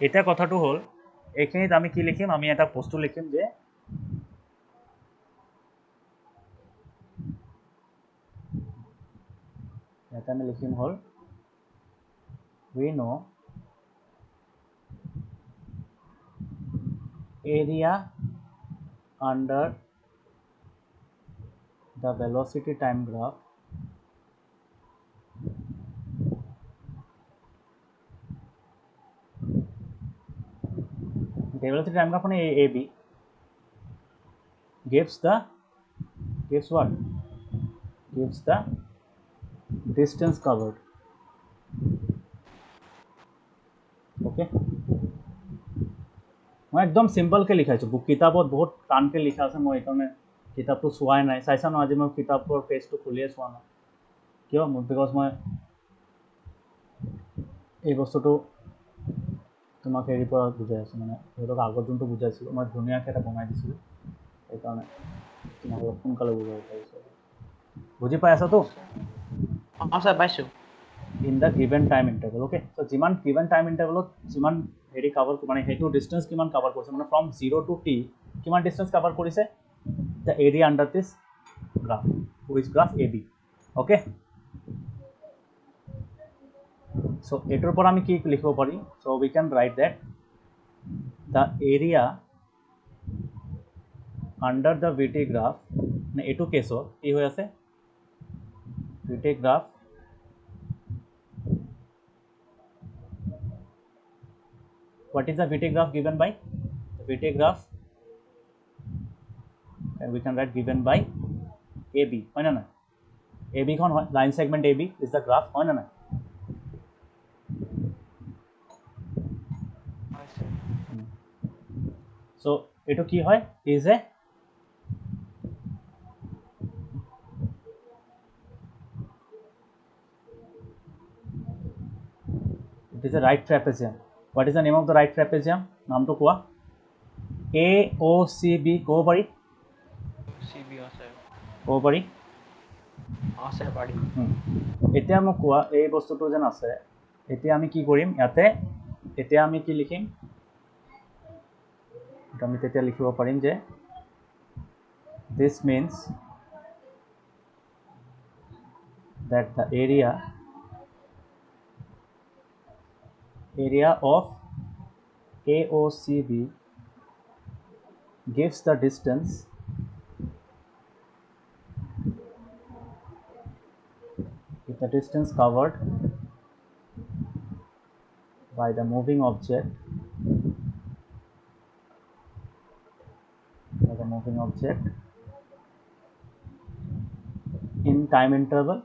এতিয়া কথাটো হ'ল এইখিনিত আমি কি লিখিম আমি এটা বস্তু লিখিম যে ইয়াতে আমি লিখিম হ'ল we know area under the velocity time graph the velocity time graph on AB gives what gives the distance covered okay মই একদম সিম্পলকৈ লিখাইছোঁ বুক কিতাপত বহুত টানকৈ লিখা আছে মই এইকাৰণে কিতাপটো চোৱাই নাই চাইছা ন আজি মই কিতাপৰ পেজটো খুলিয়ে চোৱা নাই কিয় বিকজ মই এই বস্তুটো তোমাক হেৰিৰ পৰা বুজাই আছোঁ মানে সিহঁতক আগত যোনটো বুজাইছিলোঁ মই ধুনীয়াকৈ এটা বনাই দিছিলোঁ সেইকাৰণে তোমাক অলপ সোনকালে বুজাব পাৰিছোঁ বুজি পাই আছাতো sir, পাইছো in the given time interval okay so' যিমান গিভেন টাইম ইণ্টাৰভেলত যিমান হেৰি কাভাৰ মানে সেইটো ডিষ্টেঞ্চ কিমান কাভাৰ কৰিছে মানে ফ্ৰম 0 to t কিমান ডিষ্টেঞ্চ কাভাৰ কৰিছে the area under this graph which graph A B okay so' এইটোৰ পৰা আমি কি লিখিব পাৰিম so' we can write that the area under the VT graph মানে এইটো কেছত কি হৈ আছে VT graph what is the VT graph given by the VT graph and we can write given by AB হয় না না AB খন হয় line segment AB is the graph হয় না না so এটো কি হয় is a it is a right trapezium what is the name of the right trapezium নামটো কোৱা AOCB ক'ব পাৰি CB sir. ক'ব পাৰি sir, পাৰি এতিয়া মোক কোৱা এই বস্তুটো যেন আছে এতিয়া আমি কি কৰিম ইয়াতে এতিয়া আমি কি লিখিম আমি তেতিয়া লিখিব পাৰিম যে this means that the area of AOCB gives the distance covered by the moving object in time interval.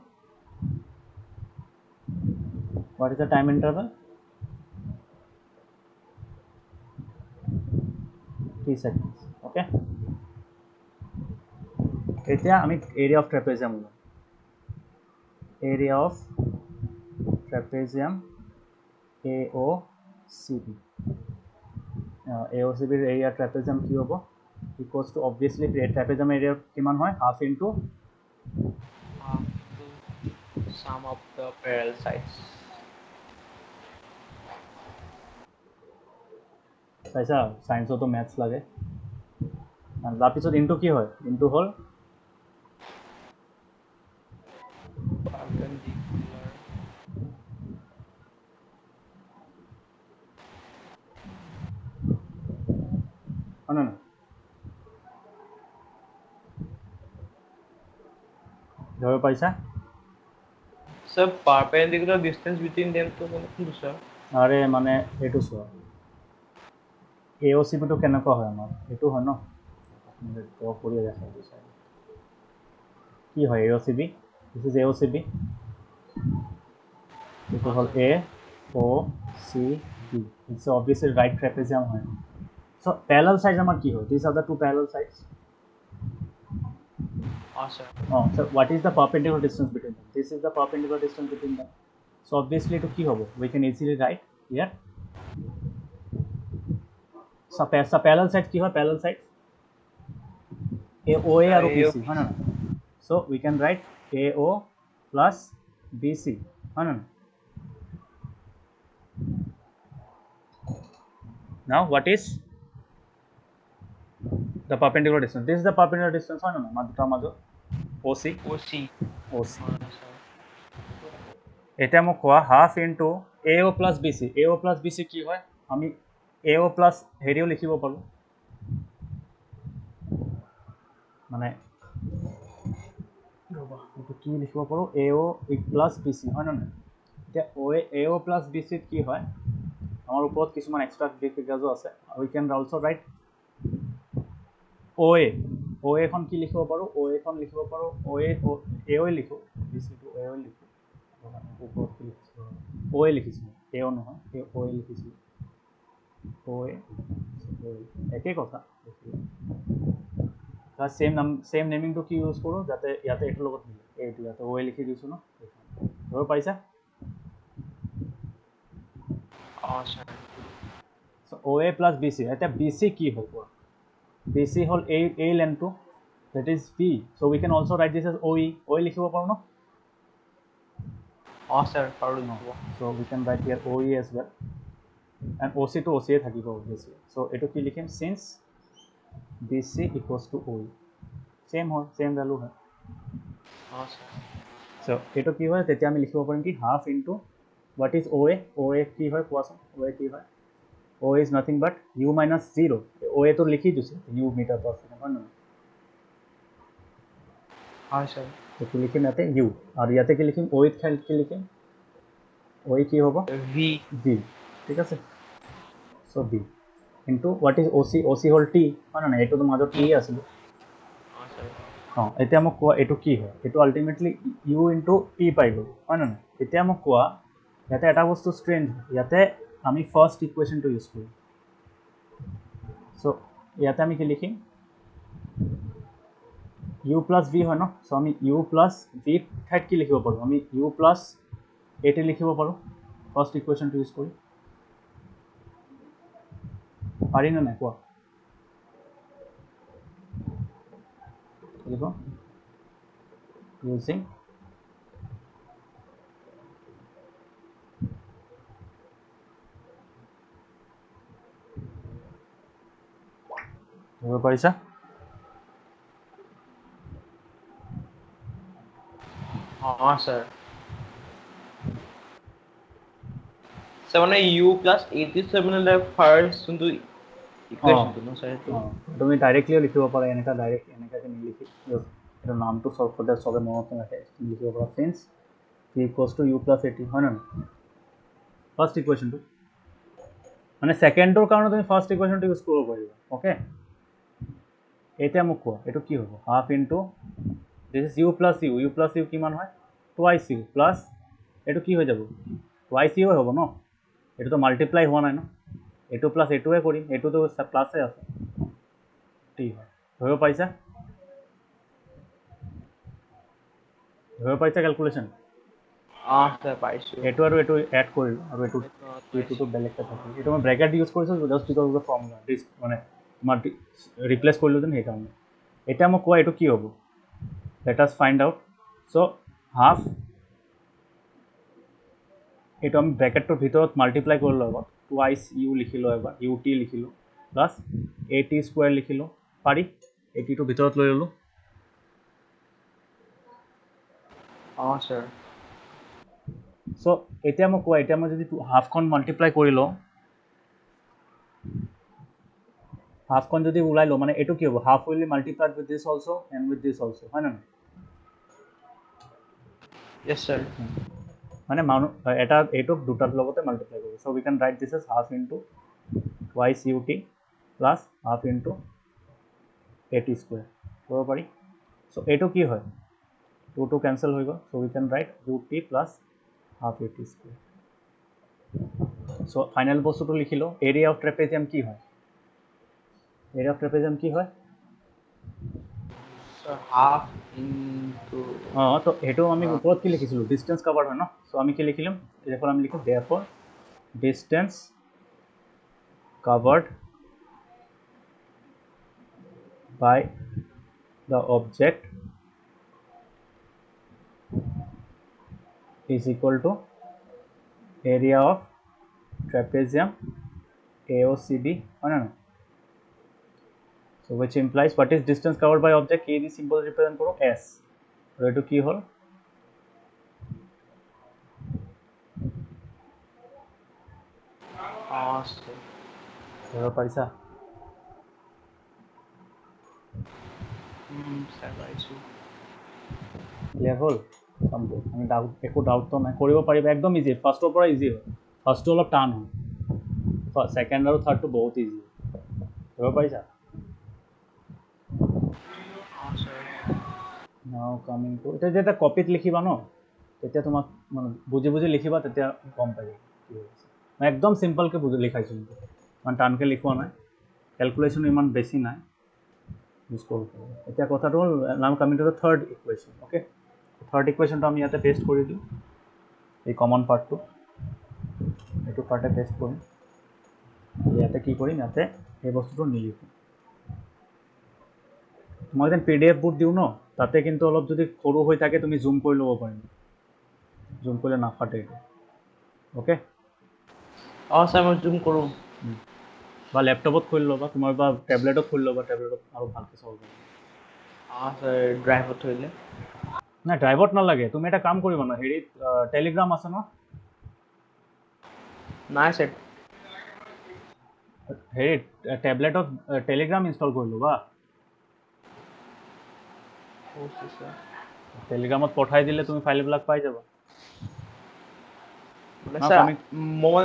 What is the time interval? 3 seconds. Okay. এতিয়া আমি area of trapezium AOCB AOCB area trapezium কি হ'ব equals to obviously trapezium area কিমান হয় half into sum of the parallel sides. চাইছা সায়েন্সতো maths লাগে তাৰপিছত into কি হয় ইনটু হ'ল Perpendicular. হয় না ধৰিব পাৰিছা Sir, perpendicular distance between them to sir. আৰে মানে এইটো চোৱা AOCB টো কেনেকুৱা হয় আমাৰ এইটো হয় ন ড্ৰ কৰি দেখা বিচাৰি কি হয় AOCB this is AOCB এইটো হ'ল AOCB it's obviously right trapezium হয় so parallel sides আমাৰ কি হয় these are the two parallel sides Sir. so what is the perpendicular distance between them this is the perpendicular distance between them so obviously to কি হ'ব we can easily write here so parallel sides কি হয় parallel sides OA আৰু BC হয় না so we can write AO plus BC হয় না now what is the perpendicular distance this is the perpendicular distance হয় না দুটাৰ মাজত OC এতিয়া মোক কোৱা half into AO plus BC কি হয় আমি AO plus হেৰিও লিখিব পাৰোঁ মানে ৰ'বা এইটো কি লিখিব পাৰোঁ AO plus BC হয় নহয় এতিয়া AO plus BC কি হয় আমাৰ ওপৰত কিছুমান এক্সট্ৰা ফিগাৰ্সো আছে we can also write OA খন কি লিখিব পাৰোঁ OA খন লিখিব পাৰোঁ AO লিখো BC টো AO লিখো ওপৰত কি লিখিছোঁ OA লিখিছোঁ AO নহয় OA লিখিছোঁ OA একেই কথা সেম নেমিংটো কি ইউজ কৰোঁ যাতে ইয়াতে এইটোৰ লগত মিলে এইটো ইয়াতে OA লিখি দিছোঁ ন ধৰিব পাৰিছা so OA plus BC এতিয়া BC কি হ'ব BC হ'ল এই লেন্থটো that is B so we can also write this as OE লিখিব পাৰোঁ ন sir. so we can write here OE as well and OC to OC থাকিব obviously so এইটো কি লিখিম since BC equals to OE same হয় same value হয় Sir. so এইটো কি হয় তেতিয়া আমি লিখিব পাৰিম কি half into what is OA কি হয় কোৱাচোন OA কি হয় OA is nothing but U minus 0 OA তো লিখি দিছোঁ U meter per second হয় নহয় Sir. কি লিখিম ইয়াতে U আৰু ইয়াতে কি লিখিম OA কি লিখিম OA কি হ'ব V ঠিক আছে so B into what is OC হ'ল T হয় নহয় এইটোতো মাজত T আছিল এতিয়া মোক কোৱা এইটো কি হয় এইটো আল্টিমেটলি U into T পাই গ'ল হয় নহয় এতিয়া মোক কোৱা ইয়াতে এটা বস্তু ষ্ট্ৰেঞ্জ ইয়াতে আমি ফাৰ্ষ্ট ইকুৱেশ্যনটো ইউজ কৰিম চ' ইয়াতে আমি কি লিখিম U plus V হয় ন চ' আমি U plus V ঠাইত কি লিখিব পাৰোঁ আমি U plus AT লিখিব পাৰোঁ ফাৰ্ষ্ট ইকুৱেশ্যনটো ইউজ কৰি পাৰি নে নাই কোৱা লিখো using ধৰিব পাৰিছা? sir. So মানে u plus 87 মানে first যোনটো equation টো ন sir সেইটো তুমি ডাইৰেক্টলি লিখিব পাৰা এনেকা ডাইৰেক্ট এনেকাকে নিলিখি এটা নামটো সলভ কৰোঁতে চবে মনত ৰাখে লিখিব পাৰা since p equals to u plus 80 হয় নহয় ফাৰ্ষ্ট ইকুৱেশ্যনটো মানে ছেকেণ্ডৰ কাৰণে তুমি ফাৰ্ষ্ট ইকুৱেশ্যনটো ইউজ কৰিব পাৰিবা অ'কে এতিয়া মোক কোৱা এইটো কি হ'ব half into this is you plus you কিমান হয় টুৱাইচ ইউ প্লাছ এইটো কি হৈ যাব টুৱাইচ ইউ হ'ব ন এইটোতো মাল্টিপ্লাই হোৱা নাই ন এইটো প্লাছ এইটোৱে কৰিম এইটোতো প্লাছে আছে ঠিক হয় ধৰিব পাৰিছা কেলকুলেশ্যন sir পাইছো এইটো আৰু এইটো এড কৰিলোঁ আৰু এইটোতো বেলেগকৈ থাকিল এইটো মই ব্ৰেকেট ইউজ কৰিছোঁ just because of the formula this মানে তোমাৰ ৰিপ্লেচ কৰিলোঁ যেন সেইকাৰণে এতিয়া মোক কোৱা এইটো কি হ'ব লেট আছ ফাইণ্ড আউট চ' হাফ এইটো আমি ব্ৰেকেটটোৰ ভিতৰত মাল্টিপ্লাই কৰিলোঁ আগত টুৱাইচ ইউ লিখিলোঁ এবাৰ ইউ টি লিখিলোঁ প্লাছ এ টি স্কুৱেৰ লিখিলোঁ পাৰি এইটিটো ভিতৰত লৈ ল'লোঁ sir চ' এতিয়া মই কোৱা এতিয়া মই যদি হাফখন মাল্টিপ্লাই কৰি লওঁ হাফখন যদি ওলাই লওঁ মানে এইটো কি হ'ব half will multiplied with this also' and with this also' হয় নহয় yes sir মানে মানুহ এটা এইটোক দুটাৰ লগতে মাল্টিপ্লাই কৰিব so' we can write this as half into twice u t plus half into a t square কৰিব পাৰি চ' এইটো কি হয় টু কেঞ্চেল হৈ গ'ল so' we can write u t plus half a t square so' final বস্তুটো লিখিলোঁ area of trapezium কি হয় এৰিয়া অফ ট্ৰেপেজিয়াম কি হয় so half into অঁ তো সেইটো আমি ওপৰত কি লিখিছিলোঁ ডিষ্টেঞ্চ কাভাৰ্ড হয় ন চ' আমি কি লিখিলোঁ এৰপৰ আমি লিখিম therefore distance covered by the object is equal to area of trapezium AOCB হয় না so which implies what is distance covered by object k the symbol represent করো s আৰু এইটো কি হ'ল sir ধৰিব পাৰিছা sir পাইছো ক্লিয়াৰ হ'ল কামটো আমি একো ডাউটটো নাই কৰিব পাৰিবা একদম ইজি ফাৰ্ষ্টৰ পৰা ইজি হয় ফাৰ্ষ্টটো অলপ টান হয় ছেকেণ্ড আৰু থাৰ্ডটো বহুত ইজি ধৰিব পাৰিছা sir নাও কামিং টু এতিয়া যেতিয়া কপিত লিখিবা ন তেতিয়া তোমাক মানে বুজি বুজি লিখিবা তেতিয়া গম পাই যাবা কি হৈছে মই একদম চিম্পলকৈ লিখাইছোঁ কিন্তু ইমান টানকৈ লিখোৱা নাই কেলকুলেশ্যন ইমান বেছি নাই ইউজ কৰিব পাৰিব এতিয়া কথাটো হ'ল now coming to the third equation okay third ইকুৱেশ্যনটো আমি ইয়াতে পেষ্ট কৰি দিওঁ এই কমন পাৰ্টটো এইটো পাৰ্টে পেষ্ট কৰিম ইয়াতে কি কৰিম ইয়াতে এই বস্তুটো নিলিখোঁ মই যেন PDF বোৰ দিওঁ ন তাতে কিন্তু অলপ যদি সৰু হৈ থাকে তুমি জুম কৰি ল'ব পাৰিম জুম কৰিলে নাফাটে এইটো অ'কে sir মই জুম কৰো বা লেপটপত খুলি ল'বা তোমাৰ বা টেবলেটত খুলি ল'বা টেবলেটত আৰু ভালকৈ চাব পাৰিবা sir ড্ৰাইভত থৈলে নাই ড্ৰাইভত নালাগে তুমি এটা কাম কৰিবা ন হেৰিত টেলিগ্ৰাম আছে ন নাই sir হেৰিত টেবলেটত টেলিগ্ৰাম ইনষ্টল কৰি ল'বা টেলিগ্ৰামত পঠাই দিলে তুমি ফাইলবিলাক পাই যাবা মানে নাও স্যাৰ কামিং মই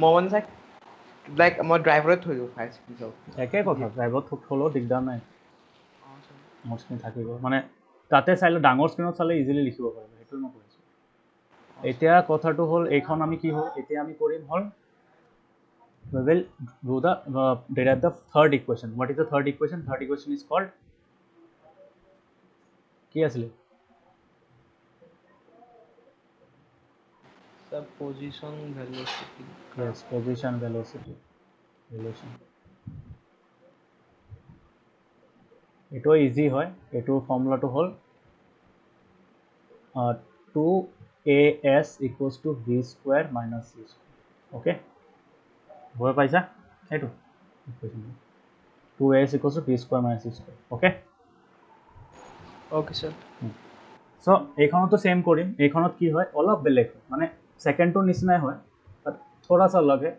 মানে স্যাৰ লাইক মই ড্ৰাইভৰত থৈ দিওঁ ফাইল চব একে কথা ড্ৰাইভত থ'লেও দিগদাৰ নাই নোটছখিনি থাকিব মানে তাতে চাইলে ডাঙৰ স্ক্ৰীণত চালে ইজিলি লিখিব পাৰিব সেইটোৱে মই কৈ আছোঁ এতিয়া কথাটো হ'ল এইখন আমি কি হ'ল এতিয়া আমি কৰিম হ'ল we will do the derive the third equation what is the third equation is called কি আছিলে sir position velocity yes position velocity relation এইটো ইজি হয় এইটো ফৰ্মুলাটো হ'ল 2as equals to v square minus c square okay বুজি পাইছা এইটো ইকুৱেশ্যনটো 2as equals to b square minus c square. Okay? Okay, sir. So এইখনতো সেম কৰিম, এইখনত কি হয় অলপ বেলেগ হয়, মানে সেকেন্ডটোৰ নিচিনাই হয় বাট থোড়াসা अलग है।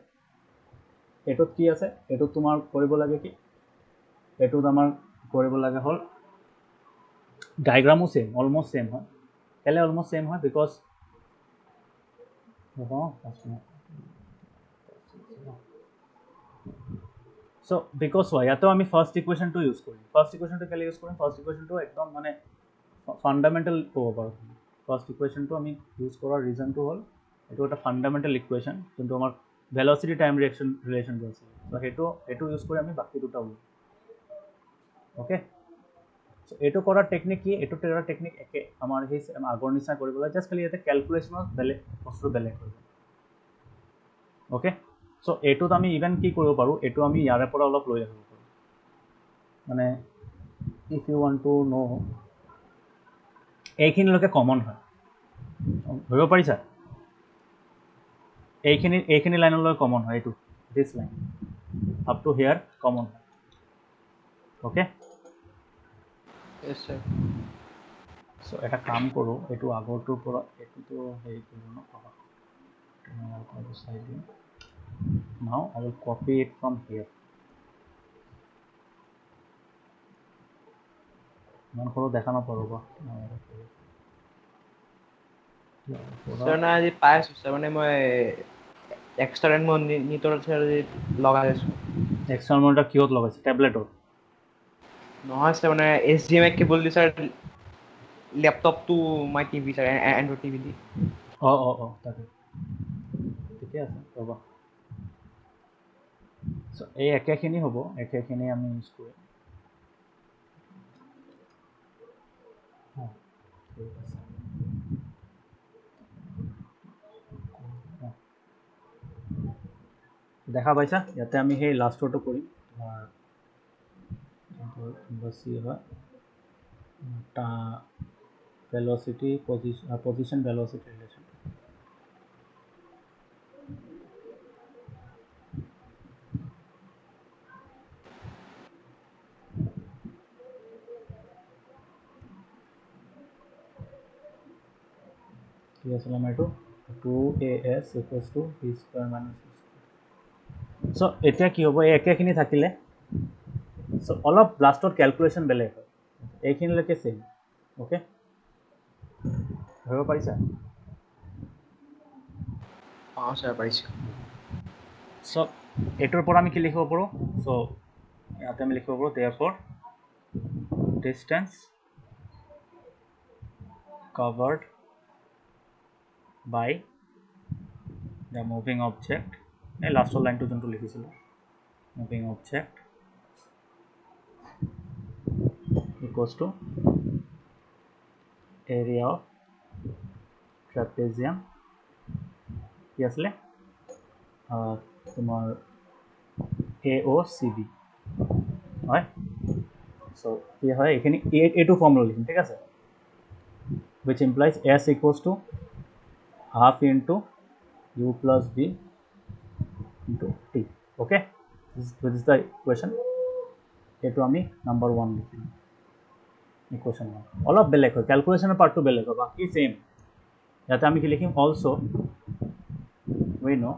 এটোত কি আছে, এটোত তোমাৰ কৰিব লাগে কি, এটোত আমাৰ কৰিব লাগে হ'ল ডায়াগ্ৰামো সেম, অলমোস্ট সেম হয়। কেলে অলমোস্ট সেম হয়, বিকজ সো বিকজ হয় ইয়াতেও আমি ফাৰ্ষ্ট ইকুৱেশ্যনটো ইউজ কৰিম। ফাৰ্ষ্ট ইকুৱেশ্যনটো কেলে ইউজ কৰিম, ফাৰ্ষ্ট ইকুৱেশ্যনটো একদম মানে ফাণ্ডামেণ্টেল ক'ব পাৰোঁ। ফাৰ্ষ্ট ইকুৱেশ্যনটো আমি ইউজ কৰাৰ ৰিজনটো হ'ল এইটো এটা ফাণ্ডামেণ্টেল ইকুৱেশ্যন যোনটো আমাৰ ভেলচিটি টাইম ৰিলেশ্যনটো আছে। ত' সেইটো ইউজ কৰি আমি বাকী দুটা ওলাম। অ'কে, চ' এইটো কৰাৰ টেকনিক কি, এইটো কৰাৰ টেকনিক একে আমাৰ সেই আগৰ নিচিনা কৰিব লাগে, জাষ্ট খালি ইয়াতে কেলকুলেশ্যনত বেলেগ বস্তু বেলেগ হৈ যায়। অ'কে, চ' এইটোত আমি ইভেন কি কৰিব পাৰোঁ, এইটো আমি ইয়াৰে পৰা অলপ লৈ আহিব পাৰোঁ। মানে if you want to know' এইখিনিলৈকে কমন হয়, ধৰিব পাৰিছা? এইখিনি লাইনলৈ কমন হয়, এইটো this line up to here common হয়। Okay, Yes, sir. চ' এটা কাম কৰোঁ, এইটো আগৰটোৰ পৰা এইটোতো হেৰি কৰোঁ ন, চাই দিওঁ। Now I will copy it from here. ইমান সৰু দেখা নাপাওঁ ৰ'বা। Sir, না আজি পাই আছোঁ sir, মানে মই এক্সটাৰ্নেল মনিটৰ লগাই আছোঁ। এক্সটাৰ্নেল মনিটৰ কিহত লগাইছে, টেবলেটত? নহয় sir, মানে HDMI কেবল দি sir laptop to my TV sir, android TV দি। অঁ তাকে ঠিকে আছে ৰ'বা। চ' এই একেখিনি হ'ব, একেখিনি আমি ইউজ কৰিম। ঠিক আছে, দেখা পাইছা? ইয়াতে আমি সেই লাষ্টৰটো কৰিম, বেছি হয় ভেলচিটি পজিশ্যন ভেলচিটি ৰিলেশ্যন। কি আছিলে আমাৰ এইটো 2as equals to B square minus C square. So' এতিয়া কি হ'ব, এই একেখিনি থাকিলে চ' অলপ লাষ্টত কেলকুলেশ্যন বেলেগ হয়, এইখিনিলৈকে চেম। অ'কে, ধৰিব পাৰিছা? অঁ sir, পাৰিছোঁ। চ' এইটোৰ পৰা আমি কি লিখিব পাৰোঁ, চ' ইয়াতে আমি লিখিব পাৰোঁ therefore distance covered by the moving object, এই লাষ্টৰ লাইনটো যোনটো লিখিছিলোঁ, moving object equals to area of trapezium, কি আছিলে তোমাৰ AOCB হয়। চ' কি হয় এইখিনি এইটো ফৰ্মুলা লিখিম, ঠিক আছে, which implies S equals to half into U plus B into T. Okay, this is the equation. এইটো আমি নাম্বাৰ 1 লিখিম, ইকুৱেশ্যন 1। অলপ বেলেগ হয়, কেলকুলেশ্যনৰ পাৰ্টটো বেলেগ হয়, বাকী চেম। ইয়াতে আমি কি লিখিম, অলছ' we know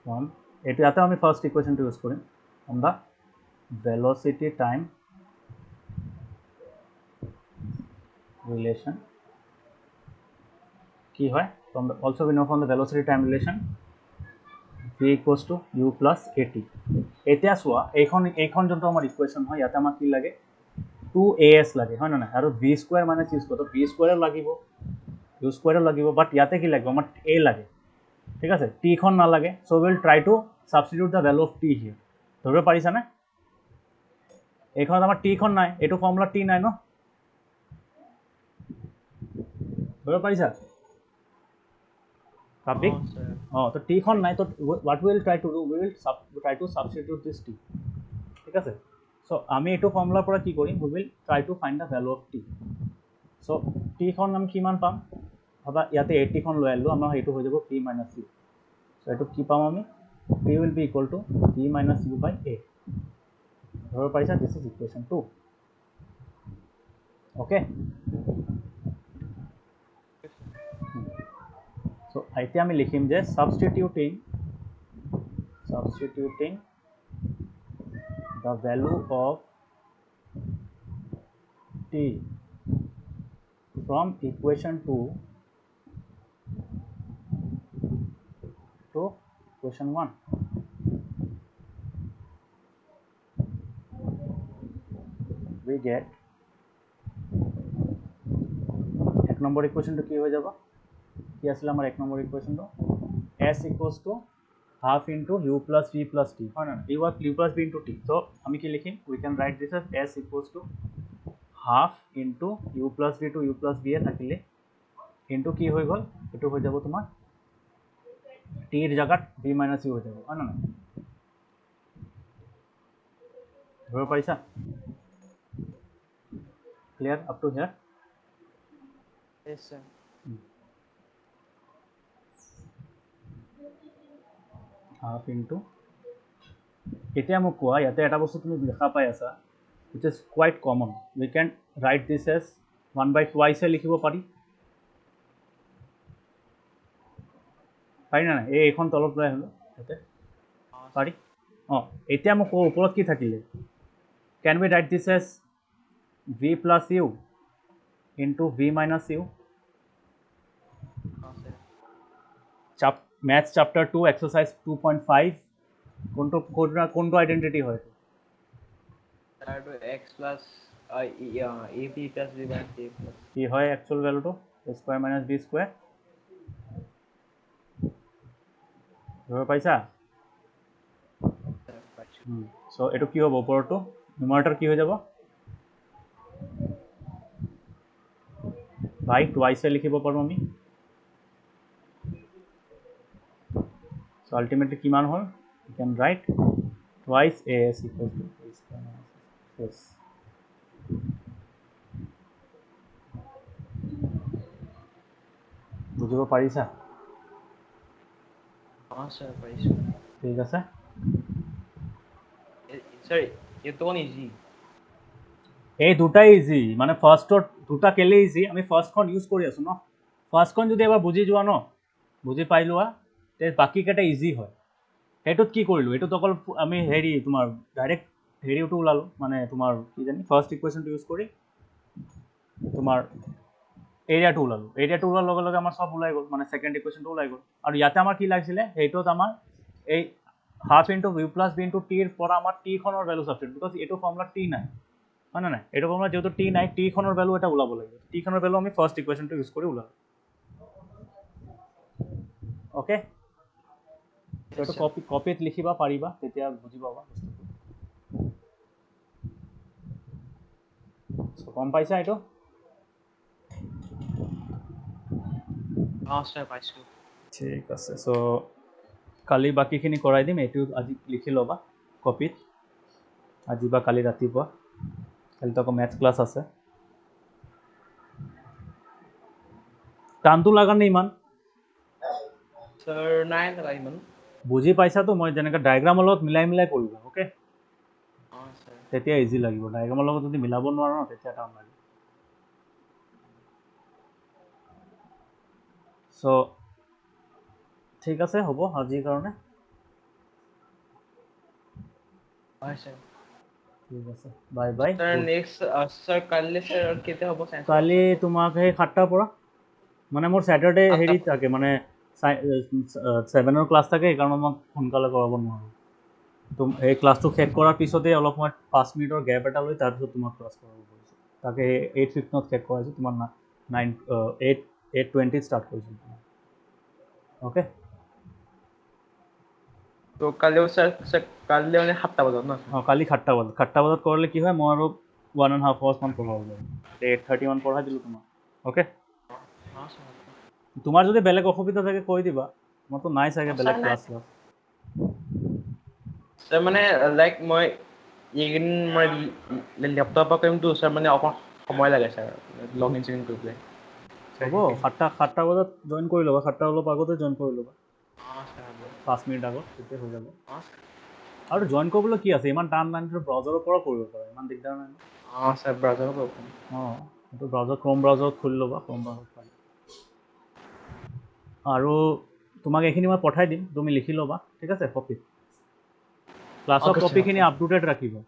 from এইটো ইয়াতে আমি ফাৰ্ষ্ট ইকুৱেশ্যনটো ইউজ কৰিম, from the velocity time relation কি হয়, from the also we know from the velocity time relation v equals to u plus at। এতিয়া চোৱা এইখন যোনটো আমাৰ ইকুৱেশ্যন হয়, ইয়াতে আমাক কি লাগে 2as লাগে, হয় নে নাই, আৰু v স্কুৱাৰ মানে চি স্কুৱাৰ, তো v স্কুৱাৰো লাগিব, u স্কুৱাৰো লাগিব, বাট ইয়াতে কি লাগিব আমাৰ a লাগে, ঠিক আছে, টিখন নালাগে। So' will try to substitute the value of T here. ধৰিব পাৰিছানে? এইখনত আমাৰ টিখন নাই, এইটো ফৰ্মুলা টি নাই ন, ধৰিব পাৰিছা কাপিক? অঁ sir, তো টিখন নাই, তো what will try to do, we will try to substitute this T, ঠিক আছে। চ' আমি এইটো ফৰ্মুলাৰ পৰা কি কৰিম, we will try to find the value of T. So' টিখন আমি কিমান পাম, ভাবা ইয়াতে 80 খন লৈ আনিলোঁ আমাৰ সেইটো হৈ যাব p minus u so এইটো কি পাম আমি p will be equal to p minus u by a ধৰিব পাৰিছা this is equation 2 okay so এতিয়া আমি লিখিম যে substituting the value of t from equation 2 to equation 1 we get এক নম্বৰ ইকুৱেশ্যনটো কি হৈ যাব কি আছিল আমাৰ এক number ইকুৱেশ্যনটো s equals to half into u plus v plus t হয় না u plus v into t so আমি কি লিখিম we can write this as s equals to half into u plus v to u plus v এ থাকিলে into কি হৈ গ'ল এটো হৈ যাব তোমাৰ t এৰ জায়গাত v minus u হৈ যাব হয় না ধৰিব পাৰিছা clear up to here yes sir half into এতিয়া মোক কোৱা ইয়াতে এটা বস্তু তুমি দেখা পাই আছা which is quite common we can write this as 1 by twice এ লিখিব পাৰি পাৰি না এই এখন তলত লৈ হলো ইয়াতে পাৰি এতিয়া মোক ওপৰত কি থাকিলে can we write this as v plus u into v minus u maths chapter 2 exercise 2.5 কোনটো আইডেন্টিটি হয় to x plus ab plus b by c plus কি হয় actual ভ্যালুটো a square minus b square ধৰিব পাইছা so এটো কি হ'ব ওপৰটো নিউমাৰেটৰ কি হৈ যাব ভাই টুৱাইস এ লিখিব পাৰো আমি সো আলটিমেটলি কিমান হ'ল you can write twice as equals to a square minus yes বুজিব পাৰিছা sir পাৰিছো ঠিক আছে sir এটো কোন ইজি এই দুটাই ইজি মানে ফাৰ্স্টৰ দুটা কেলে ইজি আমি ফাৰ্স্টখন ইউজ কৰি আছো ন ফাৰ্স্টখন যদি এবাৰ বুজি যোৱা ন বুজি পাই লোৱা তে বাকি কেটা ইজি হয় হেটোত কি কৰিলো এটো অকল আমি হেৰি তোমাৰ ডাইৰেক্ট হেৰিটো ওলালো মানে তোমাৰ কি জানি ফাৰ্স্ট ইকুৱেশ্যনটো ইউজ কৰি তোমাৰ এৰিয়াটো ওলালো এৰিয়াটো ওলাৰ লগে লগে আমাৰ সব ওলাই গ'ল মানে সেকেন্ড ইকুৱেশ্যনটো ওলাই গ'ল আৰু ইয়াতে আমাৰ কি লাগিছিলে হেটোত আমাৰ এই half into v plus v into t এৰ পৰা আমাৰ t খনৰ ভ্যালু সাবস্টিটিউট বিকজ এটো ফর্মুলা t নাই হয় না এটা ফর্মুলা যেহেতু t নাই t খনৰ ভ্যালু এটা ওলাব লাগিব t খনৰ ভ্যালু আমি ফাৰ্স্ট ইকুৱেশ্যনটো ইউজ কৰি ওলালো ওকে তো কপিত লিখিবা পাৰিবা তেতিয়া বুজি পাবা সো কম পাইছা এটো sir পাইছো ঠিক আছে সো কালি বাকিখিনি কৰাই দিম এটো আজি লিখি লবা কপিত আজি বা কালি ৰাতিপুৱা কালি তো ম্যাথ ক্লাস আছে টানটো লাগা নাই ইমান sir নাই লাগা ইমান বুজি পাইছা তো মই যেনেকা ডায়াগ্ৰামৰ লগত মিলাই মিলাই কৰিবা ওকে sir তেতিয়া ইজি লাগিব ডায়াগ্ৰামৰ লগত যদি মিলাব নোৱাৰা ন তেতিয়া টান লাগিব সো ঠিক আছে হ'ব আজিৰ কাৰণে sir ঠিক আছে বাই বাই sir next sir কালি sir কেতে হ'ব science কালি তোমাক সেই 7টাৰ পৰা মানে মোৰ স্যাটাৰডে হেৰি থাকে মানে 7 ক্লাস থাকে কাৰণ মই সোনকালে কৰাব নোৱাৰো তুমি এই ক্লাসটো শেষ কৰাৰ পিছতে অলপ মই 5 মিনিটৰ গ্যাপ এটা লৈ তাৰ পিছত তোমাক ক্লাস কৰাব কৰিছো তাকে 8:15 ত শেষ কৰাইছো তোমাৰ 8:20 স্টাৰ্ট কৰিছো ওকে তো কালিও sir কালি মানে 7টা বজাত ন কালি 7টা বজাত কৰিলে কি হয় মই আৰু 1.5 hours মান পঢ়াব পাৰিম 8:30 মান পঢ়াই দিলো তোমাক ওকে sir তোমাৰ যদি বেলেগ অসুবিধা থাকে কৈ দিবা মইতো নাই চাগে বেলেগ ক্লাস sir মানে লাইক মই ইগিন মই ল্যাপটপৰ কৰিম তো sir মানে অকণ সময় লাগে sir লগইন চিন কৰিবলৈ হ'ব 7টা বজাত জইন কৰি ল'বা 7টা অলপ আগতে জইন কৰি ল'বা অঁ ছাৰ হ'ব 5 মিনিট আগত তেতিয়া হৈ যাব অঁ আৰু জইন কৰিবলৈ কি আছে ইমান টান টানটো ব্ৰাউজাৰৰ পৰা কৰিব পাৰা ইমান দিগদাৰ নাই অঁ ছাৰ ব্ৰাউজাৰৰ পৰা ওপেন অঁ এইটো ব্ৰাউজাৰ ক্ৰম ব্ৰাউজাৰত খুলি ল'বা ক্ৰম ব্ৰাউজাৰত পাই আৰু তোমাক এইখিনি মই পঠাই দিম তুমি লিখি ল'বা ঠিক আছে কপি ক্লাছৰ Okay, sir. কপিখিনি আপ টু ডেট ৰাখিবা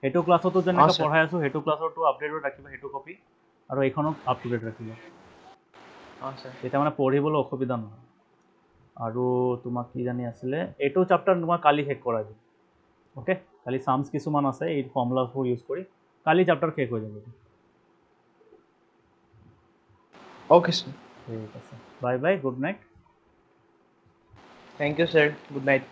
সেইটো ক্লাছতো যেনেকৈ sir. পঢ়াই আছোঁ সেইটো ক্লাছৰটো আপডেটত ৰাখিবা সেইটো কপি আৰু এইখনক আপ টু ডেট ৰাখিবা অঁ ছাৰ তেতিয়া মানে পঢ়িবলৈ অসুবিধা নহয় আৰু তোমাক কি জানি আছিলে এইটো চেপ্টাৰ তোমাক কালি শেষ কৰাই দিম অ'কে কালি চামছ কিছুমান আছে এই ফৰ্মুলাবোৰ ইউজ কৰি কালি চেপ্টাৰ শেষ হৈ যাব অ'কে ছাৰ ঠিক আছে bye bye good night thank you sir good night